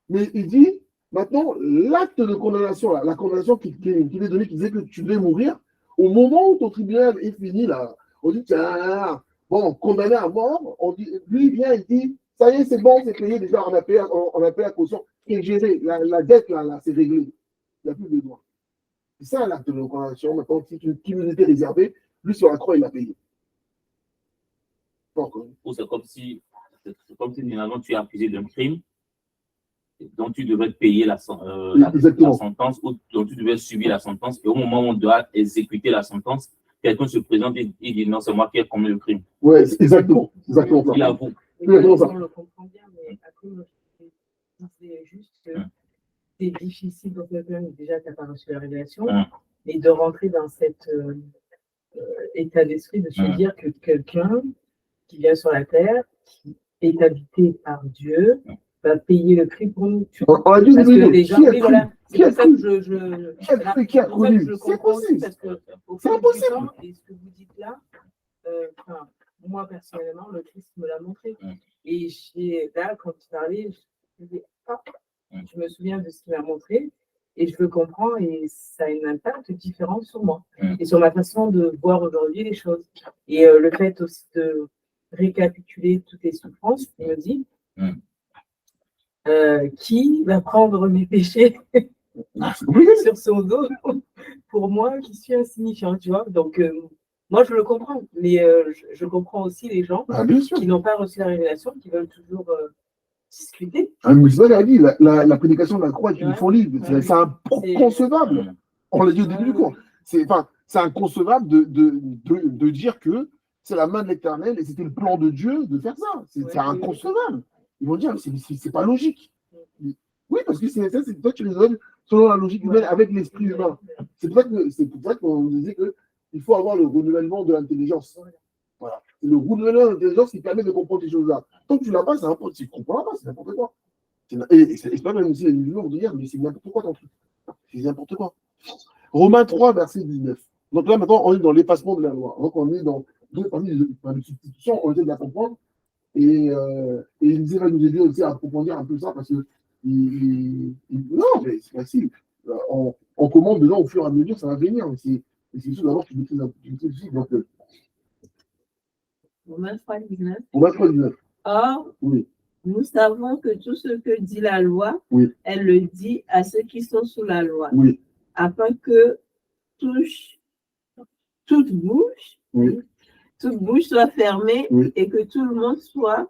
Mais il dit, maintenant, l'acte de condamnation, la condamnation qui est donnée, qui disait que tu devais mourir, au moment où ton tribunal est fini, là, on dit, tiens, bon, condamné à mort, on dit, lui, il vient, il dit, ça y est, c'est bon, c'est payé, déjà, on a payé la caution, qui est gérée, la dette, là, c'est réglé. Il n'y a plus besoin. C'est ça l'acte de condamnation, maintenant, qui nous était réservé, lui, sur la croix, il l'a payé. C'est comme si finalement tu es accusé d'un crime dont tu devais payer la sentence ou dont tu devais subir la sentence, et au moment où on doit exécuter la sentence, quelqu'un se présente et dit non, c'est moi qui ai commis le crime. Oui, exactement. Il avoue. On le comprend bien, mais après, c'est juste que c'est difficile pour quelqu'un déjà qui n'a pas reçu la révélation, et de rentrer dans cet état d'esprit de se dire que quelqu'un qui vient sur la terre, qui est habité par Dieu, va payer le prix pour nous. Parce que les gens, c'est pour ça que je comprends aussi, parce que au fil du temps, et ce que vous dites là, moi personnellement, le Christ me l'a montré. Et là, quand tu parlais, je me souviens de ce qu'il m'a montré, et je le comprends, et ça a un impact différent sur moi, et sur ma façon de voir aujourd'hui les choses. Et le fait aussi de récapituler toutes les souffrances, il me dit, qui va prendre mes péchés sur son dos pour moi qui suis insignifiant, tu vois. Donc, moi, je le comprends, mais je comprends aussi les gens qui n'ont pas reçu la révélation, qui veulent toujours discuter. Mais c'est ça, dit, la prédication de la croix est une folie. C'est inconcevable. On l'a dit au début du cours. C'est inconcevable de dire que c'est la main de l'Éternel et c'était le plan de Dieu de faire ça. C'est inconcevable. Ils vont dire, c'est pas logique. Oui, parce que c'est toi tu raisonnes selon la logique humaine avec l'esprit humain. C'est pour ça qu'on disait qu'il faut avoir le renouvellement de l'intelligence. Voilà. le roulement de l'intelligence qui permet de comprendre ces choses-là. Tant que tu l'as pas, c'est n'importe quoi. Tu ne comprends pas, c'est n'importe quoi. Et c'est pas même aussi les musulmans de dire, mais c'est n'importe quoi ton truc. C'est n'importe quoi. Romains 3, verset 19. Donc là, maintenant, on est dans l'effacement de la loi. Donc on est dans deux parties de substitution, on essaie de la comprendre. Et il va nous aider aussi à approfondir un peu ça parce que non, mais c'est facile. On commande dedans au fur et à mesure, ça va venir. Mais c'est sûr d'abord que tu maîtrises aussi. Donc, Romains 3, 19. Romains 3, 19. Or, Oui. nous savons que tout ce que dit la loi, Oui. elle le dit à ceux qui sont sous la loi, Oui. afin que toute bouche soit fermée Oui. et que tout le monde soit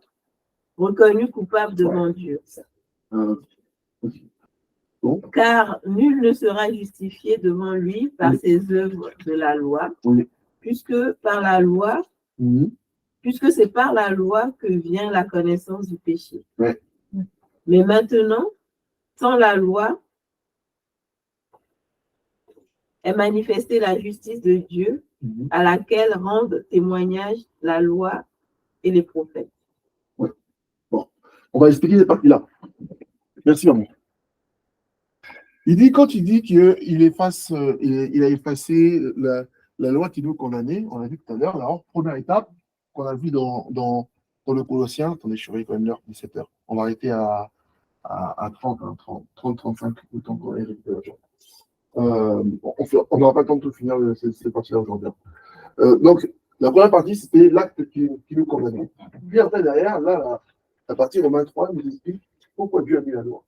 reconnu coupable devant Dieu. Bon. Car nul ne sera justifié devant lui par ses œuvres de la loi, puisque par la loi, puisque c'est par la loi que vient la connaissance du péché. Ouais. Mais maintenant, sans la loi, est manifestée la justice de Dieu, à laquelle rendent témoignage la loi et les prophètes. Ouais. Bon, on va expliquer ces parties-là. Merci, maman. Il dit, quand il dit qu'il il a effacé la loi qui nous condamnait, on l'a vu tout à l'heure, la première étape qu'on a vue dans le Colossien. Attendez, je surveille quand même l'heure, 17h. On va arrêter à 30, 35, le temps qu'on ait récupéré. On n'aura pas le temps de tout finir ces parties-là aujourd'hui. Donc, la première partie, c'était l'acte qui nous condamnait. Puis après, derrière, là, la partie Romains 3 nous explique pourquoi Dieu a mis la loi.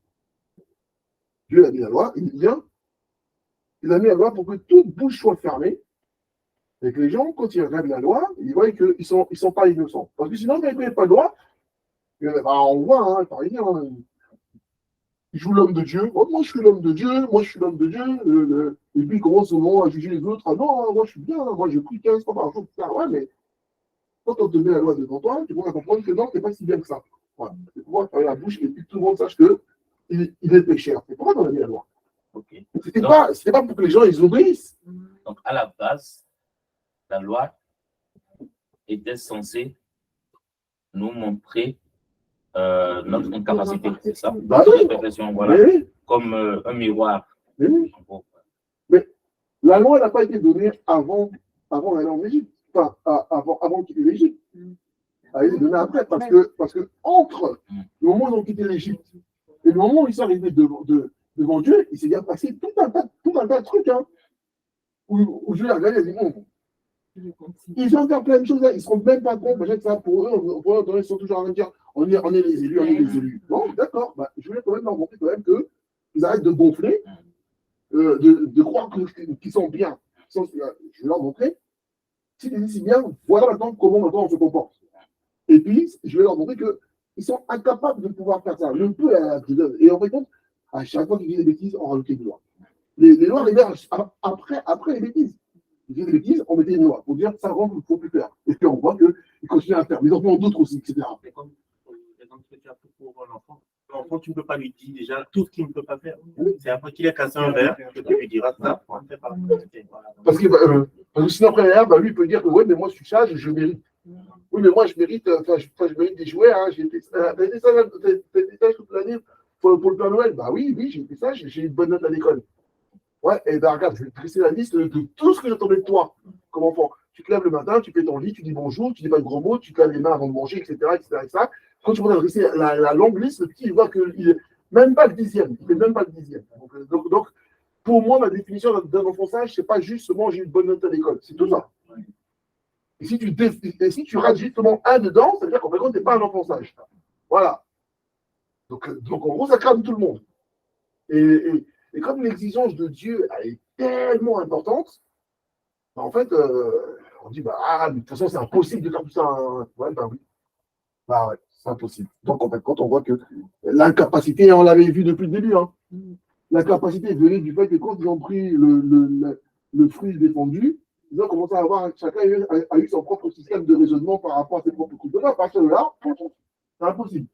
Dieu a mis la loi, il a mis la loi pour que toute bouche soit fermée. Et que les gens, quand ils regardent la loi, ils voient qu'ils ne sont pas innocents. Parce que sinon, quand ils ne connaissent pas de loi, on voit, par exemple, il joue l'homme de Dieu. Oh, moi, je suis l'homme de Dieu, moi, je suis l'homme de Dieu. Et puis, il commence au moment à juger les autres. Ah non, moi, je suis bien, moi, j'ai pris 15 fois par jour. Ouais, mais quand on te met la loi devant toi, tu pourras comprendre que non, tu n'es pas si bien que ça. Voilà. C'est pouvoir fermer la bouche et puis que tout le monde sache qu'il est pécheur. C'est pourquoi on a mis la loi. Okay. C'était pas pour que les gens ils obéissent. Donc, à la base, la loi était censée nous montrer notre incapacité, c'est ça? Bah oui. Voilà. Oui. Comme un miroir. Oui. Mais la loi n'a pas été donnée avant d'aller en Égypte. Enfin, avant quitter l'Égypte. Elle a été donnée après, parce que entre le moment où ils ont quitté l'Égypte et le moment où ils sont arrivés devant Dieu, il s'est bien passé tout un tas de trucs. Hein, où Dieu a regardé et a dit bon, ils vont faire plein de choses, là, ils ne se rendent même pas compte, peut-être ça pour eux, ils sont toujours en train de dire on est les élus, on est les élus. Bon, d'accord, je voulais quand même leur montrer quand même qu'ils arrêtent de gonfler, de croire qu'ils sont bien. Je vais leur montrer, si ils disent bien, voilà maintenant comment on se comporte. Et puis, je vais leur montrer qu'ils sont incapables de pouvoir faire ça. Le peu et en fait, à chaque fois qu'ils disent des bêtises, on rajoutait des lois. Les lois arrivaient après les bêtises. Ils disaient des bêtises, on mettait une loi pour dire ça, il ne faut plus faire. Et puis on voit qu'ils continuent à faire. Les enfants ont d'autres aussi, etc. C'est comme l'exemple que tu as pris pour l'enfant. L'enfant, tu ne peux pas lui dire déjà tout ce qu'il ne peut pas faire. C'est après qu'il a cassé un verre que tu lui diras ça. On ne fait pas. Parce que sinon, après, derrière, lui, il peut dire que oui, mais moi, je suis sage, je mérite. Oui, mais moi, je mérite des jouets. Hein, j'ai été sage toute l'année pour le Père Noël. Bah oui, j'ai été sage, j'ai une bonne note à l'école. Ouais, et ben regarde, je vais te dresser la liste de tout ce que j'attendais de toi comme enfant. Tu te lèves le matin, tu fais ton lit, tu dis bonjour, tu dis pas de gros mots, tu te laves les mains avant de manger, etc. Quand tu vas dresser la longue liste, le petit, il voit qu'il n'est même pas le 10e. Il n'est même pas le 10e. Donc, pour moi, ma définition d'un enfant sage, c'est pas juste manger une bonne note à l'école. C'est tout ça. Et si tu rates justement un dedans, ça veut dire qu'en fait, tu n'es pas un enfant sage. Voilà. Donc en gros, ça crame tout le monde. Et comme l'exigence de Dieu elle est tellement importante, bah en fait, on dit, mais de toute façon, c'est impossible de faire tout ça. Hein. Ouais, oui. Bah ouais, c'est impossible. Donc, en fait, quand on voit que l'incapacité, on l'avait vu depuis le début, hein, l'incapacité venait du fait que quand ils ont pris le fruit défendu, ils ont commencé à avoir, chacun a eu son propre système de raisonnement par rapport à ses propres coups. Donc, à partir de là, c'est impossible.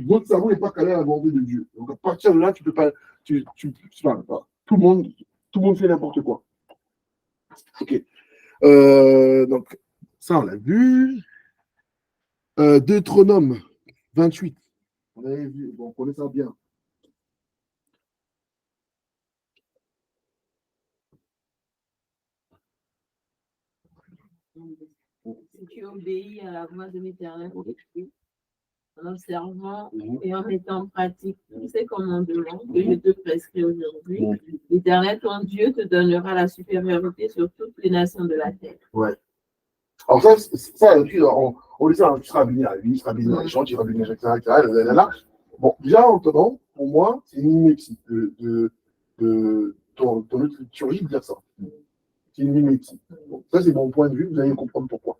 Votre cerveau n'est pas calé à la volonté de Dieu. Donc, à partir de là, tu peux pas. Tout le monde fait n'importe quoi. Ok. Donc, Ça, on l'a vu. Deutéronome 28. On avait vu, bon, on connaît ça bien. Si tu obéis à la voix de l'Éternel, en observant et en mettant en pratique tous ces commandements que je te prescris aujourd'hui, l'Éternel, ton Dieu, te donnera la supériorité sur toutes les nations de la terre. Ouais. Alors ça on dit ça, tu seras béni à lui, tu seras béni à les gens, tu seras béni à etc. Là. Bon, déjà, en tenant, pour moi, c'est une mimétique de ton autre liturgie de dire ça. C'est une mimétique. Bon, ça, c'est mon point de vue, vous allez comprendre pourquoi.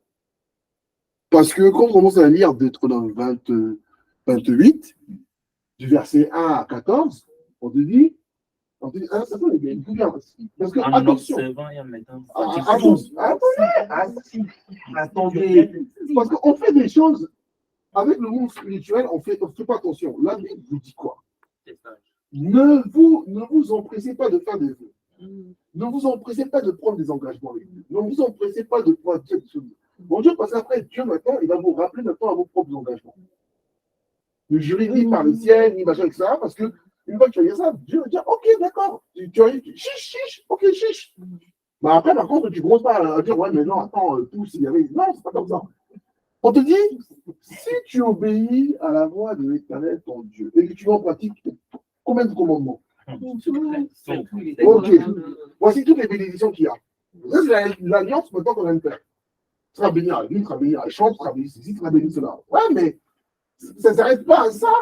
Parce que quand on commence à lire Deutéronome 28, du verset 1 à 14, on te dit, ah, ça peut les bien. Parce que, En attention, observant et en mettant. attendez, parce qu'on fait des choses avec le monde spirituel, on fait pas attention. La Bible vous dit quoi? Ne vous empressez pas de faire des vœux. Ne vous empressez pas de prendre des engagements avec Dieu. Ne vous empressez pas de pouvoir dire des choses. Bon Dieu, parce qu'après, Dieu maintenant, il va vous rappeler maintenant à vos propres engagements. Ne jurez ni par le ciel, ni machin, etc. Parce que une fois que tu vas dire ça, Dieu va dire, ok, d'accord. Tu arrives, chiche, ok, chiche. Mais après, par contre, tu ne commences pas à dire, ouais, mais non, attends, tout, s'il y avait. Non, c'est pas comme ça. On te dit, si tu obéis à la voix de l'Éternel, ton Dieu, et que tu en pratiques combien de commandements? Ok. Voici toutes les bénédictions qu'il y a. Ça, c'est l'alliance maintenant qu'on aime faire. Tu seras béni à lui, tu seras béni à la chambre, tu seras béni ceci, tu seras béni cela. Ouais, mais ça ne s'arrête pas à ça.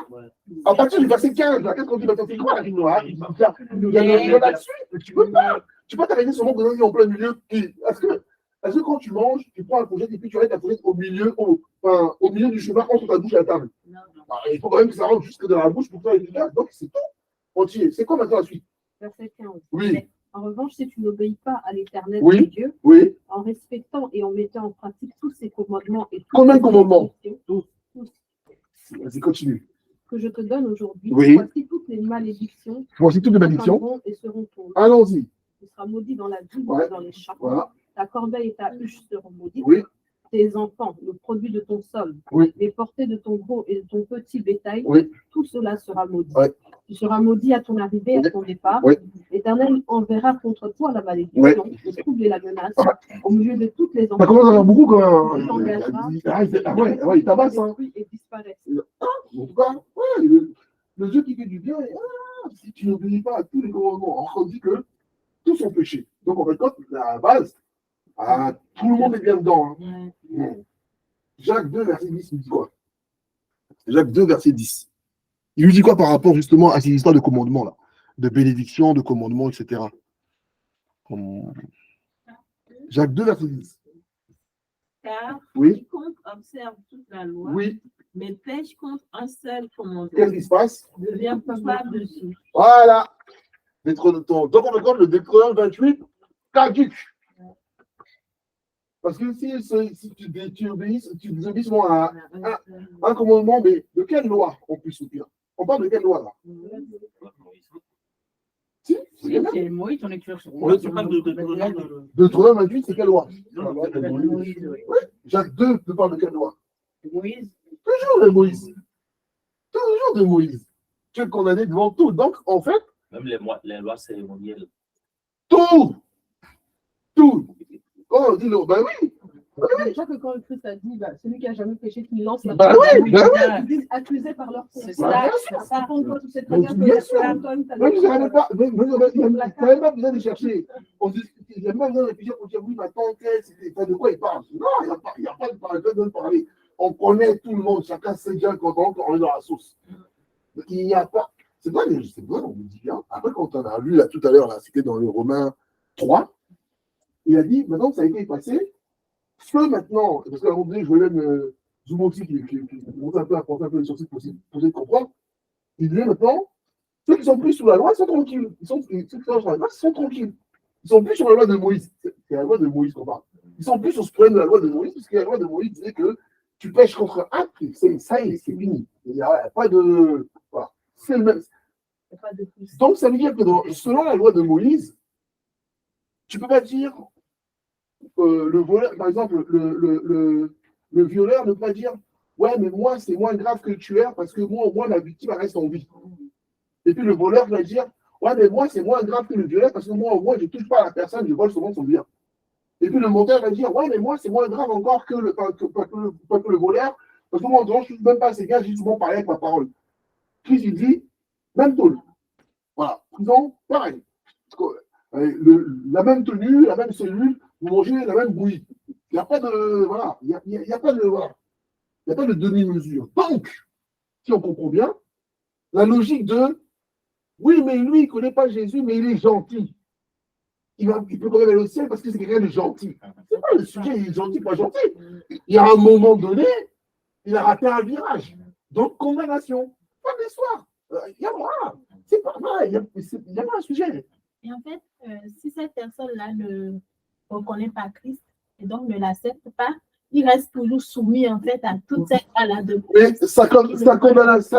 À partir du verset 15, qu'est-ce qu'on dit maintenant? C'est quoi la ligne noire? Il y a là-dessus, mais tu ne peux pas. Tu peux pas t'arrêter sur mon grenouille en plein milieu. Est-ce que quand tu manges, tu prends la fourchette et puis tu arrêtes ta fourchette au milieu du chemin entre ta bouche et la table? Il faut quand même que ça rentre jusque dans la bouche pour que ça aille bien. Donc c'est tout entier. C'est quoi maintenant la suite? Verset 15. Oui. En revanche, si tu n'obéis pas à l'Éternel Oui. ton Dieu, Oui. en respectant et en mettant en pratique tous ces commandements et toutes Combien de ces commandements? Tous. Vas-y, continue. Que je te donne aujourd'hui, Oui. voici toutes les malédictions Voici toutes les malédictions. t'atteindront et seront pour nous. Allons-y. Tu seras maudit dans la ville Ouais. et dans les champs. Voilà. Ta corbeille et ta huche seront maudites. Oui. Tes enfants, le produit de ton sol, Oui. les portées de ton gros et de ton petit bétail, Oui. tout cela sera maudit. Ouais. Tu seras maudit à ton arrivée et à ton départ. Oui. L'Éternel enverra contre toi la malédiction, Ouais. le trouble et la menace, au milieu de toutes les Ça enfants. commence à faire beaucoup quand Il t'engagera, ouais, il tabasse. Hein. et disparaît. En tout cas, ouais, le Dieu qui fait du bien, si tu n'obéis pas à tous les commandements, on dit que tous sont péchés. Donc en fait, quand à la base, tout le monde est bien dedans. Hein. Jacques 2, verset 10, il dit quoi? Jacques 2, verset 10. Il lui dit quoi par rapport justement à ces histoires de commandements là, de bénédiction, de commandements, etc. Jacques 2, verset 10. Car Oui. quiconque observe toute la loi, Oui. mais pêche contre un seul commandement, Qu'est-ce qui se passe? devient coupable dessus. Voilà. Donc on regarde le Deutéronome 28, caduc. Parce que si tu obéis seulement à un commandement, mais de quelle loi on peut soutenir? On parle de quelle loi là? Si, C'est Moïse, on est toujours sur Ouais, Tu parles de Deutéronome 28, c'est quelle loi? Moïse. Jacques 2 te parle de quelle loi? Moïse. Toujours de Moïse. Toujours de Moïse. Tu es condamné devant tout. Donc, en fait, Même les lois cérémonielles. tout. Quand on dit, ben oui. Déjà que quand le Christ a dit, celui qui n'a jamais péché, qui lance la Ben oui, ben oui. ils disent accusés par leur C'est conscience. ça. Ça prend toi toute cette Mais regarde bien que sûr. Antoine, t'as Même le- si j'avais pas, il n'y a même pas besoin de chercher. On dit, il n'y a même pas besoin de réfléchir pour dire oui, mais attends, de quoi il parle? Non, il n'y a pas de parler. On connaît tout le monde, chacun sait bien quand on est dans la sauce. Il n'y a pas. C'est vrai, on vous dit bien. Après, quand on a lu là tout à l'heure, c'était dans le Romains 3, il a dit maintenant, ça a été passé. Ce maintenant, parce qu'à un moment donné, je voulais même Zoumoti qui monte un peu à penser un peu les sourcils pour essayer de comprendre. Il disait maintenant, ceux qui sont pris sous la loi, ils sont tranquilles. Ceux qui sont sur la loi, ils sont tranquilles. Ils sont plus sur la loi de Moïse. C'est la loi de Moïse qu'on parle. Ils sont plus sur ce problème de la loi de Moïse, parce que la loi de Moïse disait que tu pêches contre un, ça y est, c'est fini. Il n'y a pas de. Voilà. C'est le même. Il y a pas de plus. Donc, ça veut dire que selon la loi de Moïse, tu ne peux pas dire le voleur, par exemple, le violeur ne peut pas dire ouais, mais moi, c'est moins grave que le tueur parce que moi, au moins, la victime elle reste en vie. Et puis le voleur va dire ouais, mais moi, c'est moins grave que le violeur parce que moi, au moins, je ne touche pas à la personne, je vole seulement son bien. Et puis le menteur va dire ouais, mais moi, c'est moins grave encore que le voleur parce que moi, je ne touche même pas à ces gars, j'ai souvent parlé avec ma parole. Puis il dit même tôle. Voilà, prison, pareil. La même tenue, la même cellule, vous mangez la même bouillie. Il n'y a pas de. Voilà, il n'y a pas de. Voilà. Il n'y a pas de demi-mesure. Donc, si on comprend bien, la logique de oui, mais lui, il ne connaît pas Jésus, mais il est gentil. Il peut quand même aller au ciel parce que c'est quelqu'un de gentil. C'est pas le sujet, il est gentil, pas gentil. Il y a un moment donné, il a raté un virage. Donc, condamnation. Pas d'histoire. Il y a voilà. C'est pas vrai, il n'y a pas un sujet. Et en fait, si cette personne-là ne reconnaît pas Christ et donc ne l'accepte pas, il reste toujours soumis en fait à toute cette balade de Mais sa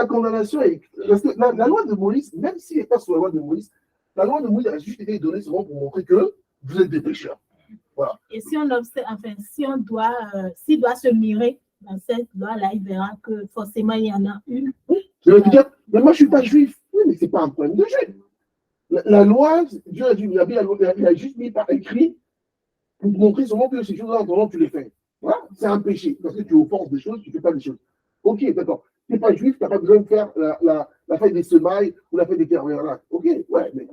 condamnation est. Parce que la loi de Moïse, même s'il n'est pas sur la loi de Moïse, la loi de Moïse a juste été donnée seulement pour montrer que vous êtes des pécheurs. Voilà. Et si on observe, enfin, si on doit, s'il doit se mirer dans cette loi-là, il verra que forcément il y en a une. Je vais te dire, mais moi je ne suis pas juif. Oui, mais ce n'est pas un problème de juif. La loi, Dieu a dit, il a juste mis par écrit pour montrer seulement que ces choses-là, en tu les fais. Voilà, c'est un péché. Parce que tu offenses des choses, tu ne fais pas des choses. Ok, d'accord. Tu n'es pas juif, tu n'as pas besoin de faire la fête des semailles ou la fête des carrières. Ok, ouais, mais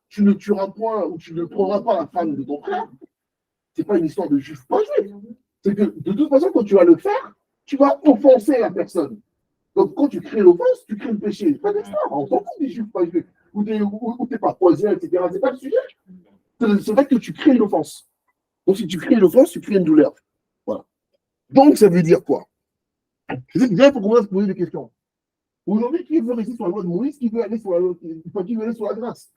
tu ne tueras point ou tu ne prendras pas la femme de ton frère. Ce n'est pas une histoire de juif, pas juif. C'est que de toute façon, quand tu vas le faire, tu vas offenser la personne. Donc, quand tu crées l'offense, tu crées le péché. Pas d'histoire. On s'en fout des juifs, pas juifs. Ou t'es pas croisien, etc. C'est pas le sujet. C'est vrai que tu crées une offense. Donc, si tu crées une offense, tu crées une douleur. Voilà. Donc, ça veut dire quoi? C'est bien pour qu'on va se poser des questions. Aujourd'hui, qui veut rester sur la loi de Moïse, qui veut aller sur la loi, qui veut aller sur la grâce?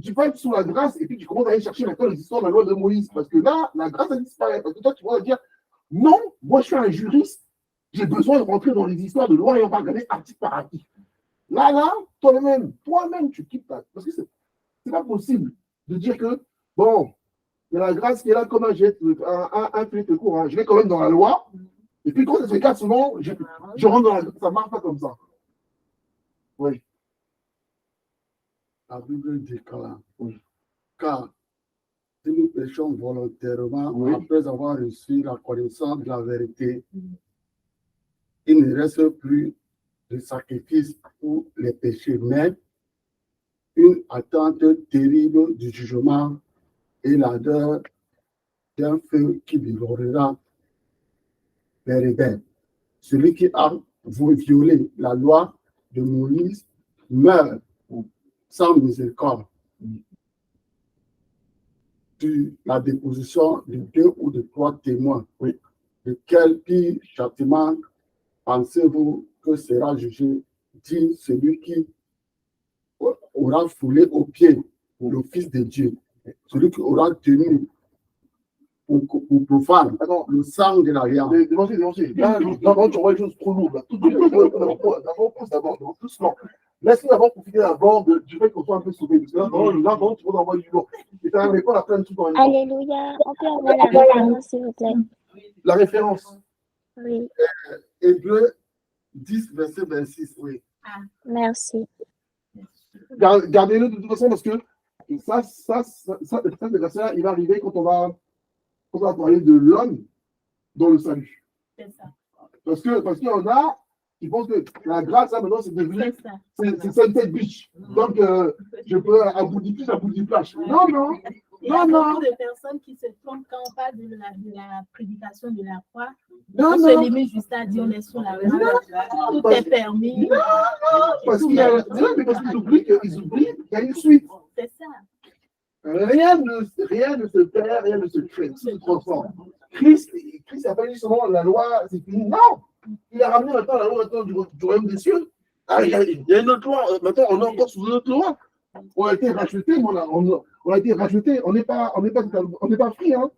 Tu vas être sur la grâce et puis tu commences à aller chercher maintenant les histoires de la loi de Moïse. Parce que là, la grâce, elle disparaît. Parce que toi, tu vas dire, non, moi, je suis un juriste. J'ai besoin de rentrer dans les histoires de loi et on va regarder article par article. Là, toi-même, tu quittes ta. Parce que c'est pas possible de dire que, bon, il y a la grâce qui est là comme un jet, un fait de cours. Hein. Je vais quand même dans la loi. Et puis quand ça se fait souvent, je rentre dans la. Ça ne marche pas comme ça. Oui. La Bible dit oui. Car si nous péchons volontairement, oui, après avoir reçu la connaissance de la vérité, il ne reste plus de sacrifice pour les péchés, mais une attente terrible du jugement et l'ardeur d'un feu qui dévorera les rebelles. Celui qui a violé la loi de Moïse meurt sans miséricorde. Sur la déposition de 2 ou de 3 témoins, oui. De quel pire châtiment pensez-vous que sera jugé, dit celui qui aura foulé au pied le Fils de Dieu, celui qui aura tenu pour profane le sang de l'alliance. Devancez. Là, tu vois les choses trop lourdes. Tout de suite, d'abord, doucement. Laisse-nous d'abord profiter d'abord du fait qu'on soit un peu sauvé. Parce que là, tu vas envoyer du lourd. Et tu as répondre à plein de trucs en même temps. Alléluia. On peut avoir la référence, s'il vous plaît. La référence. Oui. Hébreux 10, verset 26. Oui. Merci. Gardez-le de toute façon parce que ce verset-là, il va arriver quand on va parler de l'homme dans le salut. C'est ça. Parce qu'il y en a qui pensent que la grâce, là, maintenant, c'est devenu. C'est ça une tête biche. Donc, je peux aboutir plage. Non. Il y a beaucoup de personnes qui se trompent quand on parle de la prédication de la croix. On se limite juste à dire on est sous la grâce. Tout est permis. Non, parce qu'ils oublient qu'il y a une suite. C'est ça. Rien ne se perd, rien ne se crée, tout se transforme. Christ n'a pas dit seulement la loi, c'est fini. Non! Il a ramené maintenant la loi du royaume des cieux. Il y a une autre loi. Maintenant, on est encore sous une autre loi. On a été rachetés, on a été rachetés. On n'est pas free. Hein.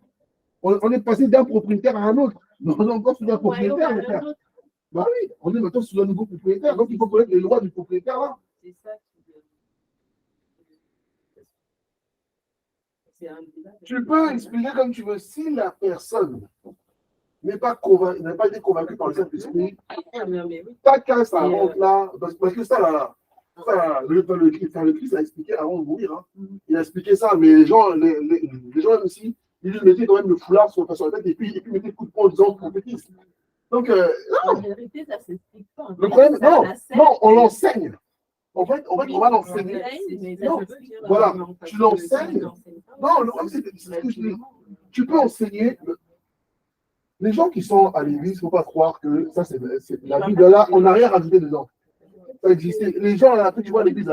On est passé d'un propriétaire à un autre. Mais on est encore sous un propriétaire. Bah oui, on est maintenant sous un nouveau propriétaire. Donc, il faut connaître les lois du propriétaire là. Tu peux expliquer comme tu veux. Si la personne n'est pas été convaincue par le Saint-Esprit, ta casse, ça rentre là, parce que ça, là, le Christ a expliqué avant de mourir. Hein. Il a expliqué ça, mais les gens aussi, ils lui mettaient quand même le foulard sur la tête et puis ils mettaient le coup de poing en disant prophétise. Donc, En vérité, ça s'explique pas. le problème, non, on l'enseigne. En fait, on va l'enseigner. Non, voilà, tu l'enseignes. Non, le problème, c'est ce que je dis. Tu peux enseigner. Les gens qui sont à l'église, il ne faut pas croire que ça, c'est la Bible là, on n'a rien rajouté dedans. Ça existait. Les gens, après, tu vois, à l'église,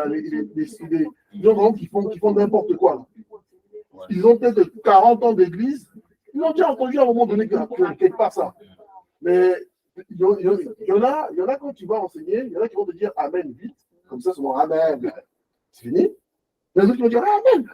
les gens qui font n'importe quoi. Là. Ils ont peut-être 40 ans d'église. Ils ont déjà entendu à un moment donné quelque part ça. Mais il y en a quand tu vas enseigner, il y en a qui vont te dire Amen vite. Comme ça, c'est bon, Amen. C'est fini. Il y en a d'autres qui vont dire Amen.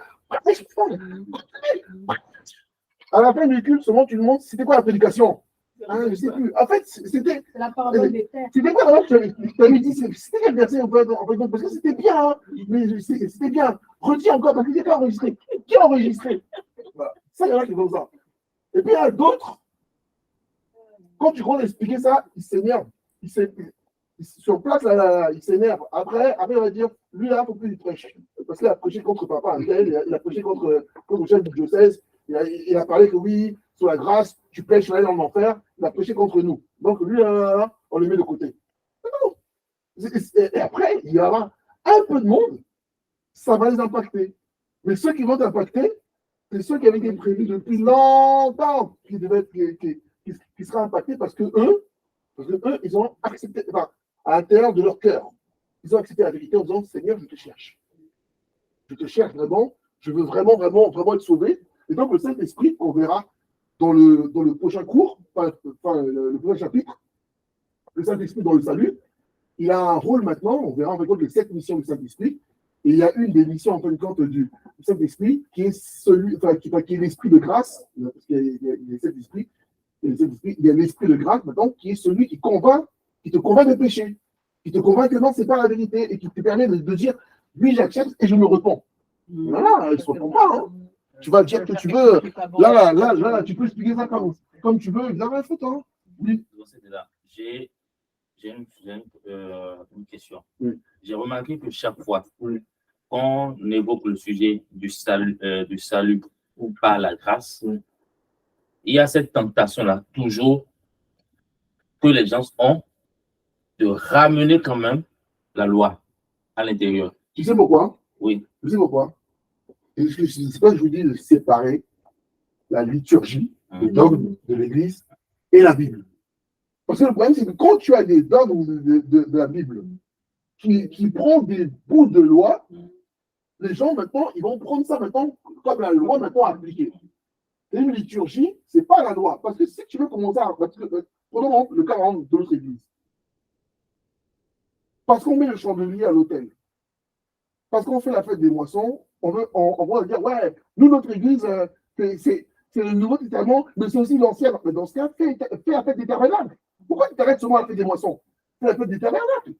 À la fin du culte, souvent, tu demandes c'était quoi la prédication. Hein, je ne sais plus. En fait, c'était. C'est la parole des pères. C'était quoi alors tu avais dit c'était quel verset en fait, parce que c'était bien, hein, mais c'était bien. Redis encore, parce qu'il était enregistré. Qui a enregistré voilà. Ça, il y en a qui font ça. Et puis il y a d'autres, quand tu commences à expliquer ça, ils s'énervent. Sur place, là, il s'énerve. Après, il va dire, lui là, il ne faut plus lui prêcher. Parce qu'il a prêché contre papa. Il a prêché contre le chef du diocèse. Il a parlé que oui, sur la grâce, tu pêches là dans l'enfer. Il a prêché contre nous. Donc lui, là, on le met de côté. Non. Et après, il y aura un peu de monde, ça va les impacter. Mais ceux qui vont t'impacter, c'est ceux qui avaient été prévus depuis longtemps qui seraient impactés parce que eux, ils ont accepté, enfin, à l'intérieur de leur cœur, ils ont accepté la vérité en disant Seigneur, je te cherche. Je te cherche vraiment, je veux vraiment être sauvé. Et donc, le Saint-Esprit, qu'on verra dans le prochain cours, le prochain chapitre, le Saint-Esprit dans le salut, il a un rôle maintenant, on verra en fait les 7 missions du Saint-Esprit. Et il y a une des missions en fin de compte du Saint-Esprit qui est qui est l'esprit de grâce, parce qu'il y a les 7 esprits. Il y a l'esprit de grâce maintenant qui est celui qui te convainc de péché, qui te convainc que non, ce n'est pas la vérité et qui te permet de dire oui, j'accepte et je me repens. Voilà, il ne se repent pas. Hein. Tu vas dire que tu veux. Là, tu peux expliquer ça comme tu veux. Évidemment, il faut temps. Oui. J'ai une question. Oui. J'ai remarqué que chaque fois qu'on évoque le sujet du salut par la grâce, il y a cette tentation-là, toujours, que les gens ont de ramener quand même la loi à l'intérieur. Tu sais pourquoi? Oui. Tu sais pourquoi? C'est pas que je vous dis de séparer la liturgie, le dogme de l'Église et la Bible. Parce que le problème, c'est que quand tu as des dogmes de la Bible qui prend des bouts de loi, les gens maintenant, ils vont prendre ça maintenant comme la loi maintenant appliquée. Et une liturgie, ce n'est pas la loi. Parce que si tu veux commencer à. Prenons le cas de notre Église. Parce qu'on met le chandelier à l'autel. Parce qu'on fait la fête des moissons, on va dire, ouais, nous, notre Église, c'est le Nouveau Testament, mais c'est aussi l'Ancien. Mais dans ce cas, fais la fête des tabernacles. Pourquoi tu t'arrêtes seulement à la fête des moissons? Fais la fête des tabernacles.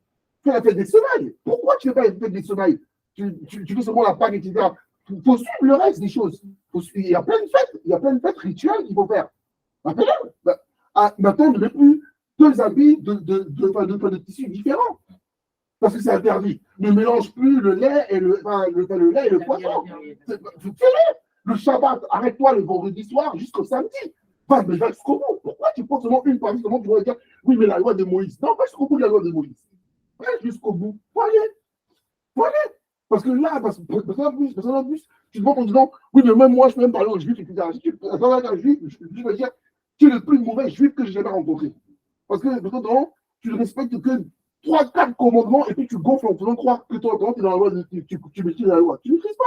Fais la fête des semailles. Pourquoi tu ne fais pas la fête des semailles? Tu fais seulement la Pâque, etc. Il faut suivre le reste des choses. Il y a plein de fêtes rituelles qu'il faut faire. Maintenant, ne mets plus 2 habits de tissus différents. Parce que c'est interdit. Ne mélange plus le lait et le lait et le poisson. Fais-le. Le Shabbat, arrête-toi le vendredi soir jusqu'au samedi. Va jusqu'au bout. Pourquoi tu prends seulement une partie seulement tu vas dire oui, mais la loi de Moïse. Non, pas jusqu'au bout de la loi de Moïse. Va jusqu'au bout. Voilà. Parce que là, parce qu'en plus, tu te montres en disant oui, mais même moi, je peux même parler aux juifs, etc. Un juif, je veux dire, tu es le plus mauvais juif que j'ai jamais rencontré. Parce que de temps en temps, tu ne respectes que 3-4 commandements et puis tu gonfles en faisant croire que toi, tu es dans la loi, tu maîtrises la loi. Tu ne maîtrises pas.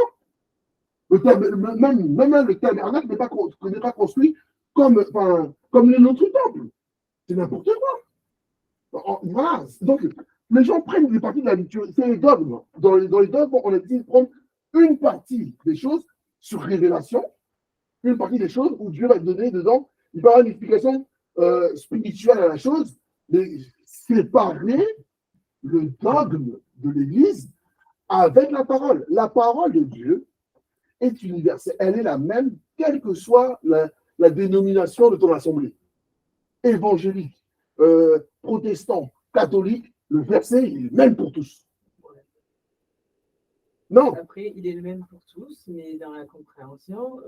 Même le tabernacle n'est pas construit comme notre temple. C'est n'importe quoi. Voilà. Donc, les gens prennent des parties de la liturgie. C'est les dogmes. Dans les dogmes, on a dit de prendre une partie des choses sur révélation, une partie des choses où Dieu va te donner dedans, il va avoir une explication spirituelle à la chose, mais séparer le dogme de l'Église avec la parole. La parole de Dieu est universelle. Elle est la même, quelle que soit la dénomination de ton assemblée. Évangélique, protestant, catholique, le verset il est le même pour tous. Non. Après, il est le même pour tous, mais dans la compréhension.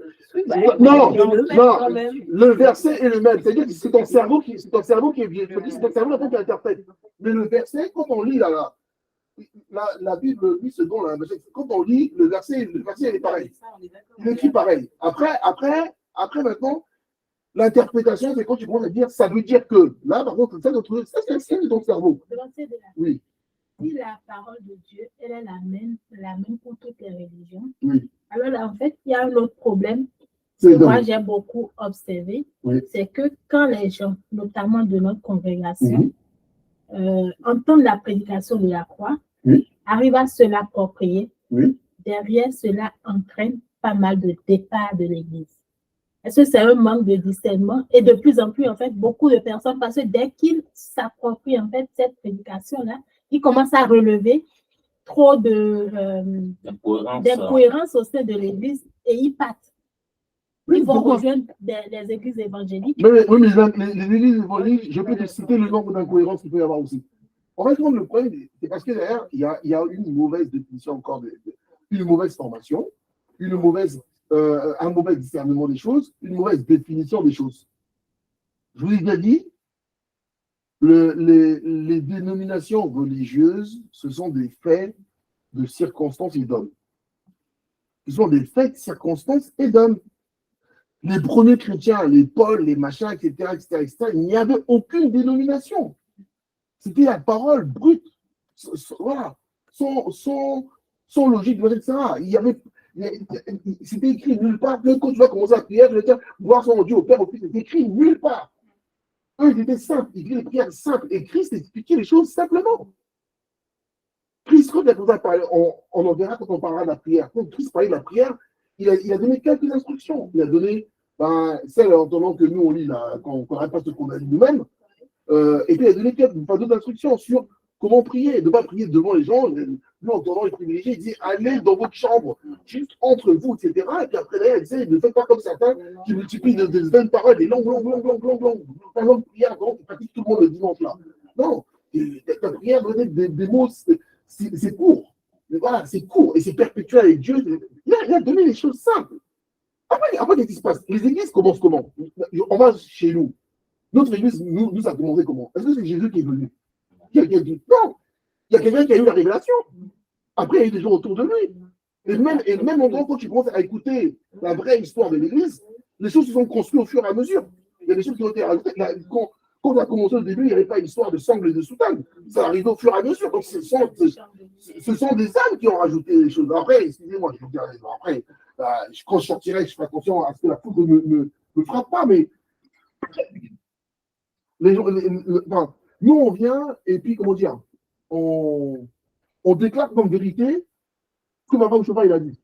Non, le verset est le même. C'est-à-dire que c'est ton cerveau qui est vieux. C'est ton cerveau qui interprète. Mais le verset, quand on lit la Bible, lui, quand on lit le verset il est pareil. Il est écrit pareil. Après, maintenant, l'interprétation, c'est quand tu commences à dire, ça veut dire que. Là, par contre, ça, c'est ton cerveau. Oui. Si la parole de Dieu, elle est la même pour toutes les religions, Oui. alors là, en fait, il y a un autre problème C'est que moi donc. j'ai beaucoup observé, Oui. c'est que quand les gens, notamment de notre congrégation, entendent la prédication de la croix, Oui. arrivent à se l'approprier, Oui. derrière cela entraîne pas mal de départs de l'Église. Est-ce que c'est un manque de discernement? Et de plus en plus, en fait, beaucoup de personnes, parce que dès qu'ils s'approprient, en fait, cette prédication-là, ils commencent à relever trop d'incohérences au sein de l'Église et ils partent. Oui, Ils vont pourquoi? rejoindre les églises évangéliques. Oui, mais les églises évangéliques, je peux te citer le nombre d'incohérences qu'il peut y avoir aussi. En fait, le problème, c'est parce que derrière, il y a une mauvaise définition encore, une mauvaise formation, un mauvais discernement des choses, une mauvaise définition des choses. Je vous ai déjà dit, les dénominations religieuses, ce sont des faits de circonstances et d'hommes. Ce sont des faits de circonstances et d'hommes. Les premiers chrétiens, les Paul, les machins, etc., il n'y avait aucune dénomination. C'était la parole brute. Voilà. Sans logique, etc. C'était écrit nulle part. Quand tu vas commencer à prier, je vais dire, voir son Dieu au Père, au Fils, c'est écrit nulle part. Eux, ils étaient simples, ils écrivaient des prières simples. Et Christ expliquait les choses simplement. Christ, quand il a commencé à parler, on en verra quand on parlera de la prière. Quand Christ parlait de la prière, il a donné quelques instructions. Il a donné celle en attendant que nous, on lit, qu'on n'arrête pas ce qu'on a dit nous-mêmes. Et puis, il a donné d'autres instructions sur comment prier. Ne pas prier devant les gens. Nous, en entendant les privilégiés, il dit allez dans votre chambre, juste entre vous, etc. Et puis après, il disait ne faites pas comme certains qui multiplient des vaines paroles, des longues prières, donc ils pratiquent tout le monde le dimanche là. Non, ta prière doit être des mots, c'est court. Mais voilà, c'est court et c'est perpétuel avec Dieu. Il a donné les choses simples. Après, qu'est-ce qui se passe? Les églises commencent comment? On va chez nous. Notre église, nous a commencé comment? Est-ce que c'est Jésus qui est venu? Non, il y a quelqu'un qui a eu la révélation. Après, il y a eu des gens autour de lui. Et même en quand tu commences à écouter la vraie histoire de l'église, les choses se sont construites au fur et à mesure. Il y a des choses qui ont été rajoutées. Quand on a commencé au début, il n'y avait pas l'histoire de sangle et de soutane. Ça arrive au fur et à mesure. Donc, ce sont des âmes qui ont rajouté les choses. Après, excusez-moi, je vous dirai, après, quand je sortirai, je ferai attention à ce que la foudre ne me frappe pas, mais nous, on vient et puis, comment dire, on déclare comme vérité ce que Maman Choupa il a dit.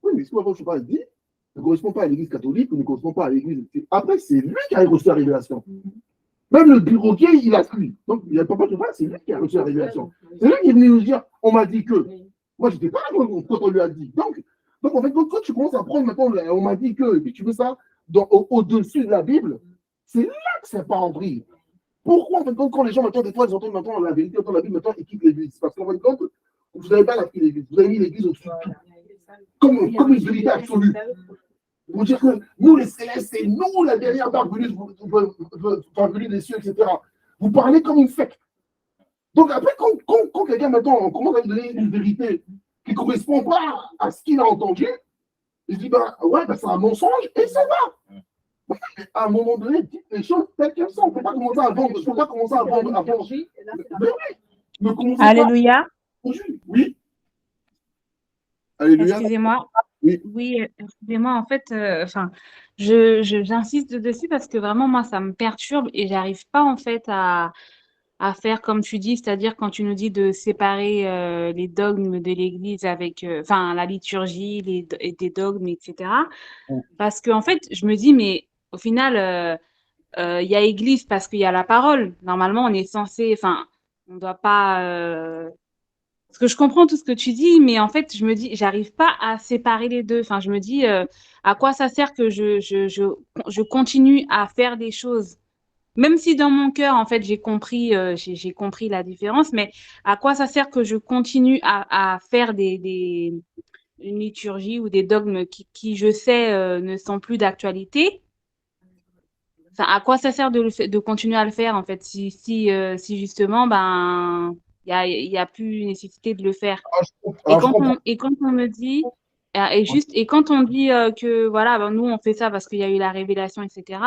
Oui, mais ce que Maman Choupa a dit ne correspond pas à l'église catholique ou ne correspond pas à l'église. Après, c'est lui qui a reçu la révélation. Même le bureauquier, il a cru. Donc, il n'y a pas de Choupa, c'est lui qui a reçu la révélation. C'est lui qui est venu nous dire on m'a dit que. Moi, je n'étais pas là quand on lui a dit. Donc, en fait, quand tu commences à prendre maintenant, on m'a dit que, et puis tu veux ça au-dessus de la Bible, c'est là que ça part en vrille. Pourquoi, en fait, quand les gens, maintenant, des fois, ils entendent maintenant la vérité, entendent la Bible, maintenant, ils quittent l'église? Parce qu'en fait, vous n'avez pas pris l'église, vous avez mis l'église au-dessus de tout. Comme une vérité absolue. Vous dire que nous, les célestes, c'est nous, la dernière parvenue des cieux, etc. Vous parlez comme une secte. Donc après, quand quelqu'un, maintenant, commence à lui donner une vérité qui ne correspond pas à ce qu'il a entendu, il dit, ouais, c'est un mensonge, et ça va. À un moment donné, dites les choses telles qu'elles sont. Il ne faut pas commencer à vendre. Il ne faut pas commencer à vendre. Alléluia. Oui. Alléluia. Excusez-moi. Oui. Oui, excusez-moi. En fait, j'insiste dessus parce que vraiment, moi, ça me perturbe et j'arrive pas, en fait, à faire comme tu dis, c'est-à-dire quand tu nous dis de séparer les dogmes de l'Église avec, la liturgie, des dogmes, etc. Parce que, en fait, je me dis, mais au final, il y a Église parce qu'il y a la parole. Normalement, on est censé, on ne doit pas Parce que je comprends tout ce que tu dis, mais en fait, je me dis, j'arrive pas à séparer les deux. Enfin, je me dis, à quoi ça sert que je continue à faire des choses, même si dans mon cœur, en fait, j'ai compris la différence, mais à quoi ça sert que je continue à faire une liturgie ou des dogmes qui je sais, ne sont plus d'actualité? Enfin, à quoi ça sert de continuer à le faire, en fait, si justement, ben, il y a plus nécessité de le faire. Alors, je comprends. Et quand on me dit, et quand on dit que voilà, ben, nous on fait ça parce qu'il y a eu la révélation, etc.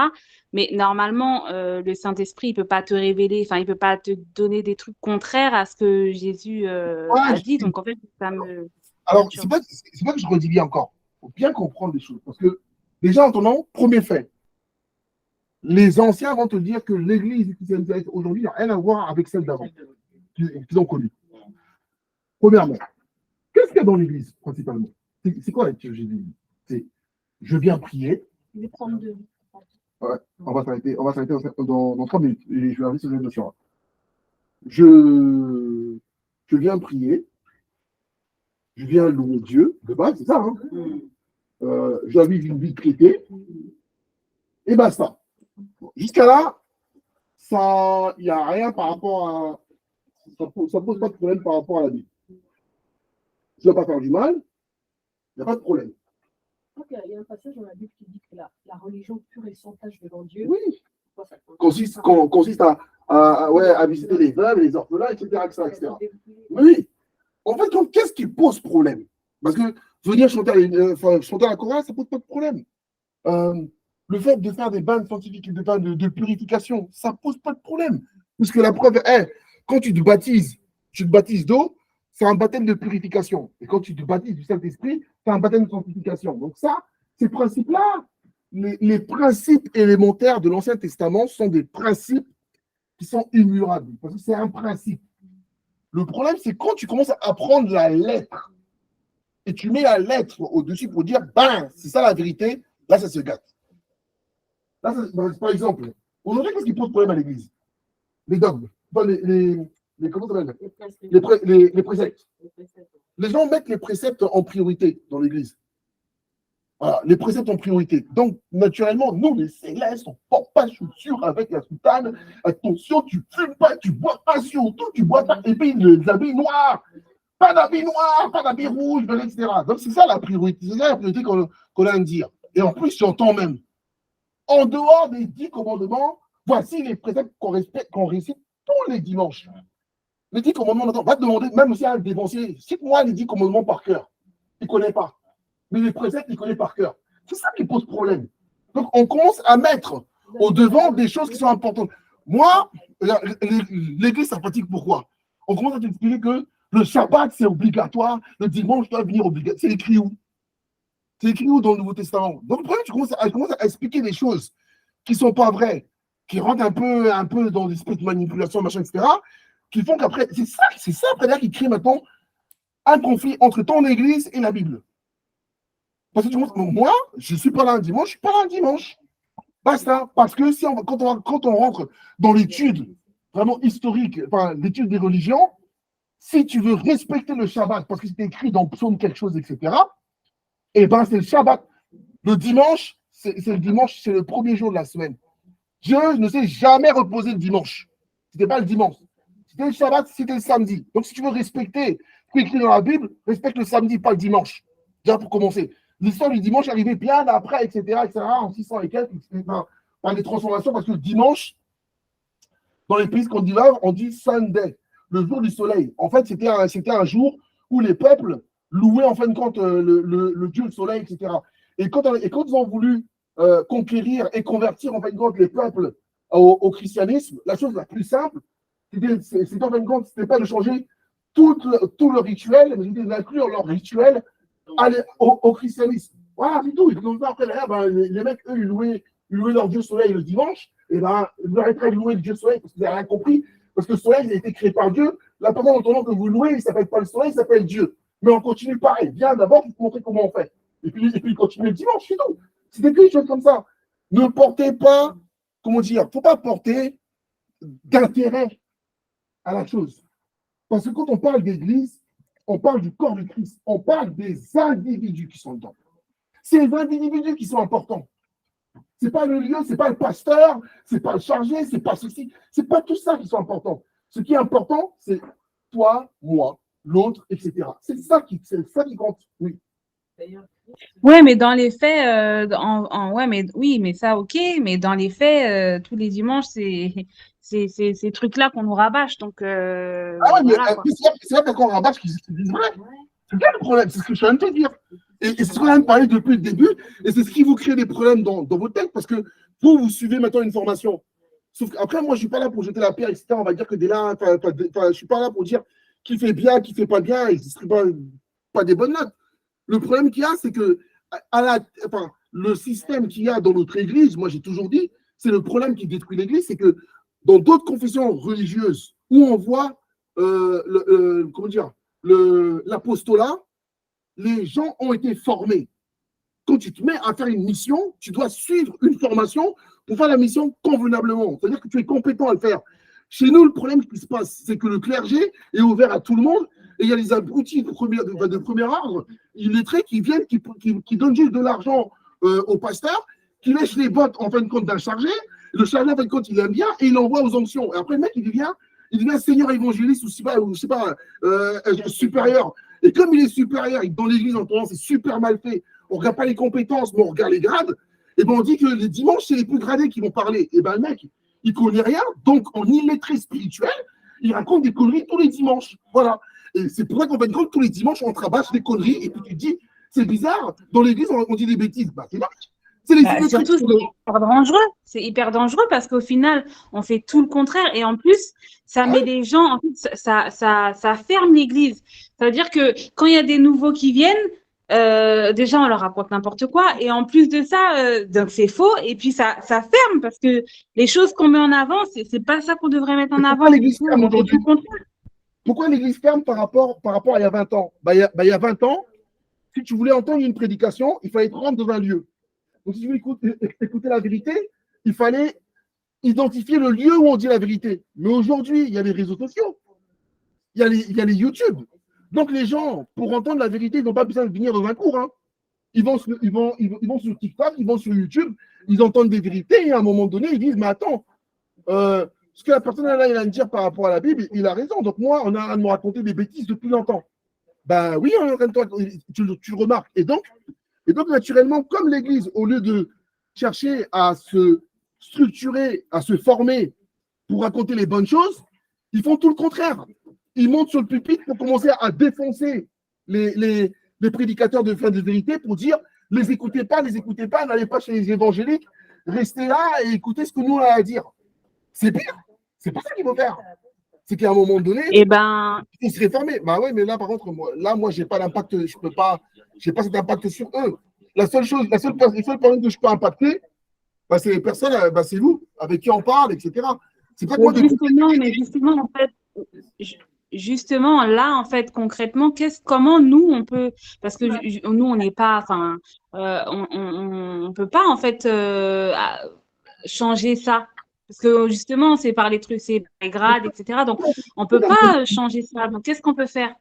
Mais normalement, le Saint-Esprit, il peut pas te révéler, enfin, il peut pas te donner des trucs contraires à ce que Jésus Ouais, a dit. Donc en fait, ça me alors, perturbe. c'est pas que je redis bien encore. Il faut bien comprendre les choses. Parce que, déjà, en ton nom, premier fait, les anciens vont te dire que l'église qui s'est aujourd'hui n'a rien à voir avec celle d'avant, qu'ils ont connue. Premièrement, qu'est-ce qu'il y a dans l'église, principalement? C'est quoi la théologie de l'église? C'est je viens prier. Je vais prendre deux. Ouais, on va s'arrêter dans 3 minutes. Et je vais arriver sur les notions. Je viens prier. Je viens louer Dieu, de base, c'est ça. Hein? Je dois vivre une vie de piété. Et basta. Jusqu'à là, il n'y a rien par rapport à. Ça ne pose pas de problème par rapport à la Bible. Tu ne dois pas faire du mal, il n'y a pas de problème. Il y a un passage dans la Bible qui dit que la religion pure et sans tâche devant Dieu. Oui. Consiste à visiter les veuves, les orphelins, etc. Oui. En fait, qu'est-ce qui pose problème? Parce que venir chanter à la chorale, ça ne pose pas de problème. Le fait de faire des bains scientifiques, des bains de purification, ça ne pose pas de problème. Puisque la preuve est, quand tu te baptises d'eau, c'est un baptême de purification. Et quand tu te baptises du Saint-Esprit, c'est un baptême de sanctification. Donc ça, ces principes-là, les principes élémentaires de l'Ancien Testament sont des principes qui sont immuables. Parce que c'est un principe. Le problème, c'est quand tu commences à apprendre la lettre et tu mets la lettre au-dessus pour dire, ben, c'est ça la vérité, là, ça se gâte. Là, par exemple, aujourd'hui, qu'est-ce qui pose problème à l'Église? Les dogmes. Enfin, comment ça s'appelle? Les préceptes. Les gens mettent les préceptes en priorité dans l'Église. Voilà, les préceptes en priorité. Donc, naturellement, nous, les célestes, on ne porte pas chaussures avec la soutane. Attention, tu ne fumes pas, tu ne bois pas, surtout, tu ne bois pas. Et puis, les habits noirs. Pas d'habits noirs, pas d'habits rouges, etc. Donc, c'est ça la priorité. C'est ça la priorité qu'on a à dire. Et en plus, j'entends même, en dehors des 10 commandements, voici les préceptes qu'on récite tous les dimanches. Les 10 commandements, on va te demander, même si à un dévancier, cite-moi les 10 commandements par cœur. Il ne connaît pas. Mais les préceptes, il connaît par cœur. C'est ça qui pose problème. Donc, on commence à mettre au-devant des choses qui sont importantes. Moi, l'Église, ça pratique pourquoi? On commence à t'expliquer que le Shabbat, c'est obligatoire, le dimanche doit venir obligatoire. C'est écrit où? C'est écrit où dans le Nouveau Testament? Donc, le problème, tu commences à expliquer des choses qui ne sont pas vraies, qui rentrent un peu dans l'esprit de manipulation, machin, etc., qui font qu'après, c'est ça après là qui crée maintenant un conflit entre ton Église et la Bible. Parce que moi, je ne suis pas là un dimanche, je ne suis pas là un dimanche. Basta. Parce que quand on rentre dans l'étude vraiment historique, enfin, l'étude des religions, si tu veux respecter le Shabbat, parce que c'est écrit dans Psaume quelque chose, etc., eh bien, c'est le Shabbat. Le dimanche, c'est le premier jour de la semaine. Dieu ne s'est jamais reposé le dimanche. Ce n'était pas le dimanche. C'était le Shabbat, c'était le samedi. Donc, si tu veux respecter ce qui est écrit dans la Bible, respecte le samedi, pas le dimanche. Déjà pour commencer. L'histoire du dimanche est arrivée bien après, etc., en 600 et quelques, par des transformations, parce que le dimanche, dans les pays scandinaves, on dit Sunday, le jour du soleil. En fait, c'était un jour où les peuples louaient en fin de compte le dieu le soleil, etc. Et quand ils ont voulu conquérir et convertir en fin de compte les peuples au christianisme, la chose la plus simple, c'était en fin de compte, c'était pas de changer tout le rituel, mais c'était d'inclure leur rituel au christianisme. Voilà, c'est tout. Après, derrière, les mecs, eux, ils louaient leur dieu soleil le dimanche, et ils arrêteraient de louer le dieu soleil parce qu'ils n'avaient rien compris, parce que le soleil il a été créé par Dieu. La personne en nom que vous louez, il ne s'appelle pas le soleil, il s'appelle Dieu. Mais on continue pareil. Viens d'abord pour te montrer comment on fait. Et puis continue le dimanche, c'est tout. C'est des choses comme ça. Ne portez pas, comment dire, il ne faut pas porter d'intérêt à la chose. Parce que quand on parle d'église, on parle du corps du Christ, on parle des individus qui sont dedans. C'est les individus qui sont importants. C'est pas le lieu, c'est pas le pasteur, c'est pas le chargé, c'est pas ceci, c'est pas tout ça qui sont importants. Ce qui est important, c'est toi, moi, l'autre, etc. C'est ça qui compte. Oui. Ouais, mais dans les faits, ouais, mais oui, mais ça, ok, mais dans les faits, tous les dimanches, c'est ces trucs-là qu'on nous rabâche, donc Ah ouais, mais voilà, quoi. c'est là qu'on rabâche qui disent vrai. C'est bien le problème, c'est ce que je viens de te dire. Et c'est ce qu'on vient de parler depuis le début, et c'est ce qui vous crée des problèmes dans votre tête, parce que vous suivez maintenant une formation. Sauf qu'après, moi, je ne suis pas là pour jeter la pierre, etc. On va dire que dès là, je ne suis pas là pour dire qui fait bien, qui ne fait pas bien, et ce ne serait pas des bonnes notes. Le problème qu'il y a, c'est que le système qu'il y a dans notre église, moi j'ai toujours dit, c'est le problème qui détruit l'église, c'est que dans d'autres confessions religieuses où on voit l'apostolat, les gens ont été formés. Quand tu te mets à faire une mission, tu dois suivre une formation pour faire la mission convenablement. C'est-à-dire que tu es compétent à le faire. Chez nous, le problème qui se passe, c'est que le clergé est ouvert à tout le monde et il y a les abrutis de premier ordre, illettrés qui viennent, qui donnent juste de l'argent au pasteur, qui lèchent les bottes en fin de compte d'un chargé. Le chargé, en fin de compte, il aime bien et il l'envoie aux onctions. Et après, le mec, il devient seigneur évangéliste ou je sais pas, supérieur. Et comme il est supérieur et que dans l'église, en tendance, c'est super mal fait, on ne regarde pas les compétences, mais on regarde les grades, et ben on dit que les dimanches, c'est les plus gradés qui vont parler. Et ben le mec, il ne connaît rien, donc en illettré spirituel, il raconte des conneries tous les dimanches. Voilà. Et c'est pour ça qu'en fin de compte, tous les dimanches, on rabâche des conneries, et puis tu te dis, c'est bizarre, dans l'église, on dit des bêtises. Bah, c'est vrai. C'est les Surtout, c'est hyper dangereux. C'est hyper dangereux parce qu'au final, on fait tout le contraire. Et en plus, ça met les gens, en fait, ça ferme l'église. Ça veut dire que quand il y a des nouveaux qui viennent, déjà, on leur raconte n'importe quoi. Et en plus de ça, donc c'est faux. Et puis, ça ferme parce que les choses qu'on met en avant, c'est pas ça qu'on devrait mettre en avant. Pourquoi l'église ferme aujourd'hui ? Pourquoi l'église ferme par rapport à il y a 20 ans ? Il y a 20 ans, si tu voulais entendre une prédication, il fallait te rendre dans un lieu. Donc, si tu veux écouter la vérité, il fallait identifier le lieu où on dit la vérité. Mais aujourd'hui, il y a les réseaux sociaux, il y a les YouTube. Donc, les gens, pour entendre la vérité, ils n'ont pas besoin de venir dans un cours. Hein. Ils vont sur TikTok, ils vont sur YouTube, ils entendent des vérités et à un moment donné, ils disent, mais attends, ce que la personne là, il a à me dire par rapport à la Bible, il a raison. Donc, moi, on a à me raconter des bêtises depuis longtemps. Ben oui, tu le remarques. Et donc, naturellement, comme l'Église, au lieu de chercher à se structurer, à se former pour raconter les bonnes choses, ils font tout le contraire. Ils montent sur le pupitre pour commencer à défoncer les prédicateurs de fin de vérité pour dire les écoutez pas, n'allez pas chez les évangéliques, restez là et écoutez ce que nous on a à dire. C'est pire. C'est pas ça qu'il faut faire. C'est qu'à un moment donné, il faut se réformer. Bah oui, mais là, par contre, moi, j'ai pas d'impact, j'ai pas cet impact sur eux. Les seules personnes que je peux impacter, c'est les personnes, c'est vous, avec qui on parle, etc. C'est pas quoi Justement, là, en fait, concrètement, comment nous, on peut, parce que nous, on n'est pas, on peut pas, en fait, changer ça. Parce que justement, c'est par les trucs, c'est par les grades, etc. Donc, on ne peut pas changer ça. Donc, qu'est-ce qu'on peut faire?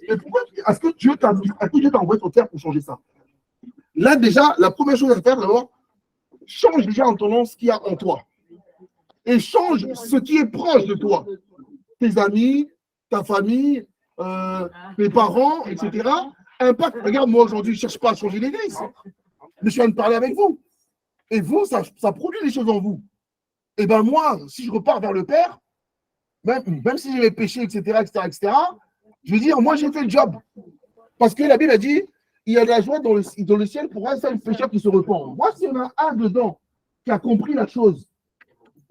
Est-ce que Dieu t'a envoyé sur terre pour changer ça? Là, déjà, la première chose à faire, d'abord, change déjà en ton ce qu'il y a en toi. Et change ce qui est proche de toi. Tes amis, ta famille, tes parents, etc. Impact. Regarde, moi, aujourd'hui, je ne cherche pas à changer l'église. Mais je viens de parler avec vous. Et vous, ça produit des choses en vous. Et bien moi, si je repars vers le Père, même si j'ai mes péchés, etc., je veux dire, moi j'ai fait le job. Parce que la Bible a dit, il y a de la joie dans le ciel pour un seul pécheur qui se repent. Moi, s'il y en a un dedans qui a compris la chose,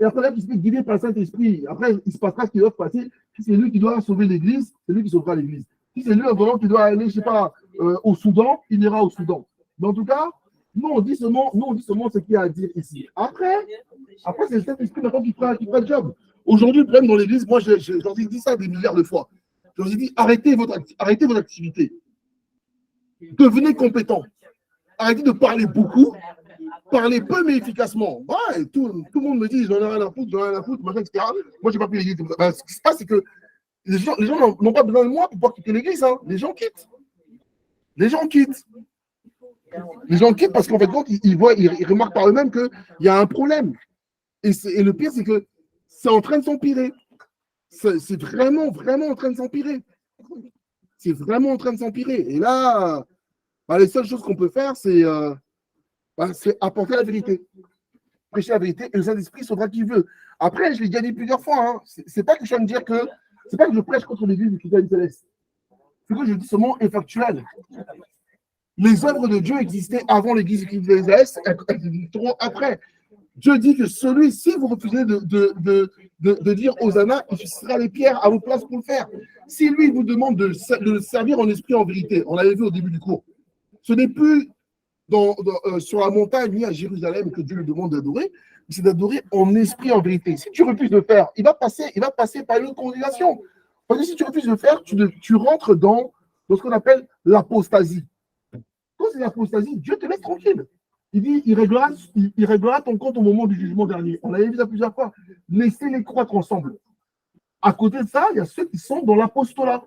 et après là, qui se fait guider par le Saint-Esprit, après, il se passera ce qui doit se passer. Si c'est lui qui doit sauver l'église, c'est lui qui sauvera l'église. Si c'est lui, vraiment, qui doit aller, je ne sais pas, au Soudan, il ira au Soudan. Mais en tout cas, nous, on dit seulement ce qu'il y a à dire ici. Après c'est le Saint-Esprit maintenant qui fera le job. Aujourd'hui, le problème dans l'église, moi, j'en ai dit ça des milliards de fois. Je leur ai dit, arrêtez votre activité. Devenez compétent. Arrêtez de parler beaucoup. Parlez peu, mais efficacement. Ouais, tout le monde me dit, j'en ai rien à foutre, machin, etc. Moi, je n'ai pas pu l'église. Ce qui se passe, c'est que Les gens n'ont pas besoin de moi pour pouvoir quitter l'église. Hein. Les gens quittent. Les gens quittent. Les gens quittent parce qu'en fait, ils remarquent par eux-mêmes qu'il y a un problème. Et le pire, c'est que c'est en train de s'empirer. C'est vraiment, vraiment en train de s'empirer. C'est vraiment en train de s'empirer. Et là, les seules choses qu'on peut faire, c'est apporter la vérité. Prêcher la vérité et le Saint-Esprit sauvera qui veut. Après, je l'ai déjà dit plusieurs fois, hein, c'est pas que je suis en train de dire que c'est pas que je prêche contre l'église du Christ céleste. C'est que je dis ce mot est factuel. Les œuvres de Dieu existaient avant l'église du Christ céleste, elles existeront après. Dieu dit que si vous refusez de dire Hosanna, il fera les pierres à vos places pour le faire. Si lui vous demande de le servir en esprit en vérité, on l'avait vu au début du cours, ce n'est plus sur la montagne ni à Jérusalem que Dieu lui demande d'adorer, mais c'est d'adorer en esprit en vérité. Si tu refuses de le faire, il va passer par une autre congrégation. Parce que si tu refuses de le faire, tu rentres dans ce qu'on appelle l'apostasie. Quand c'est l'apostasie, Dieu te laisse tranquille. Il dit, il réglera ton compte au moment du jugement dernier. On l'avait vu ça plusieurs fois. Laissez-les croître ensemble. À côté de ça, il y a ceux qui sont dans l'apostolat.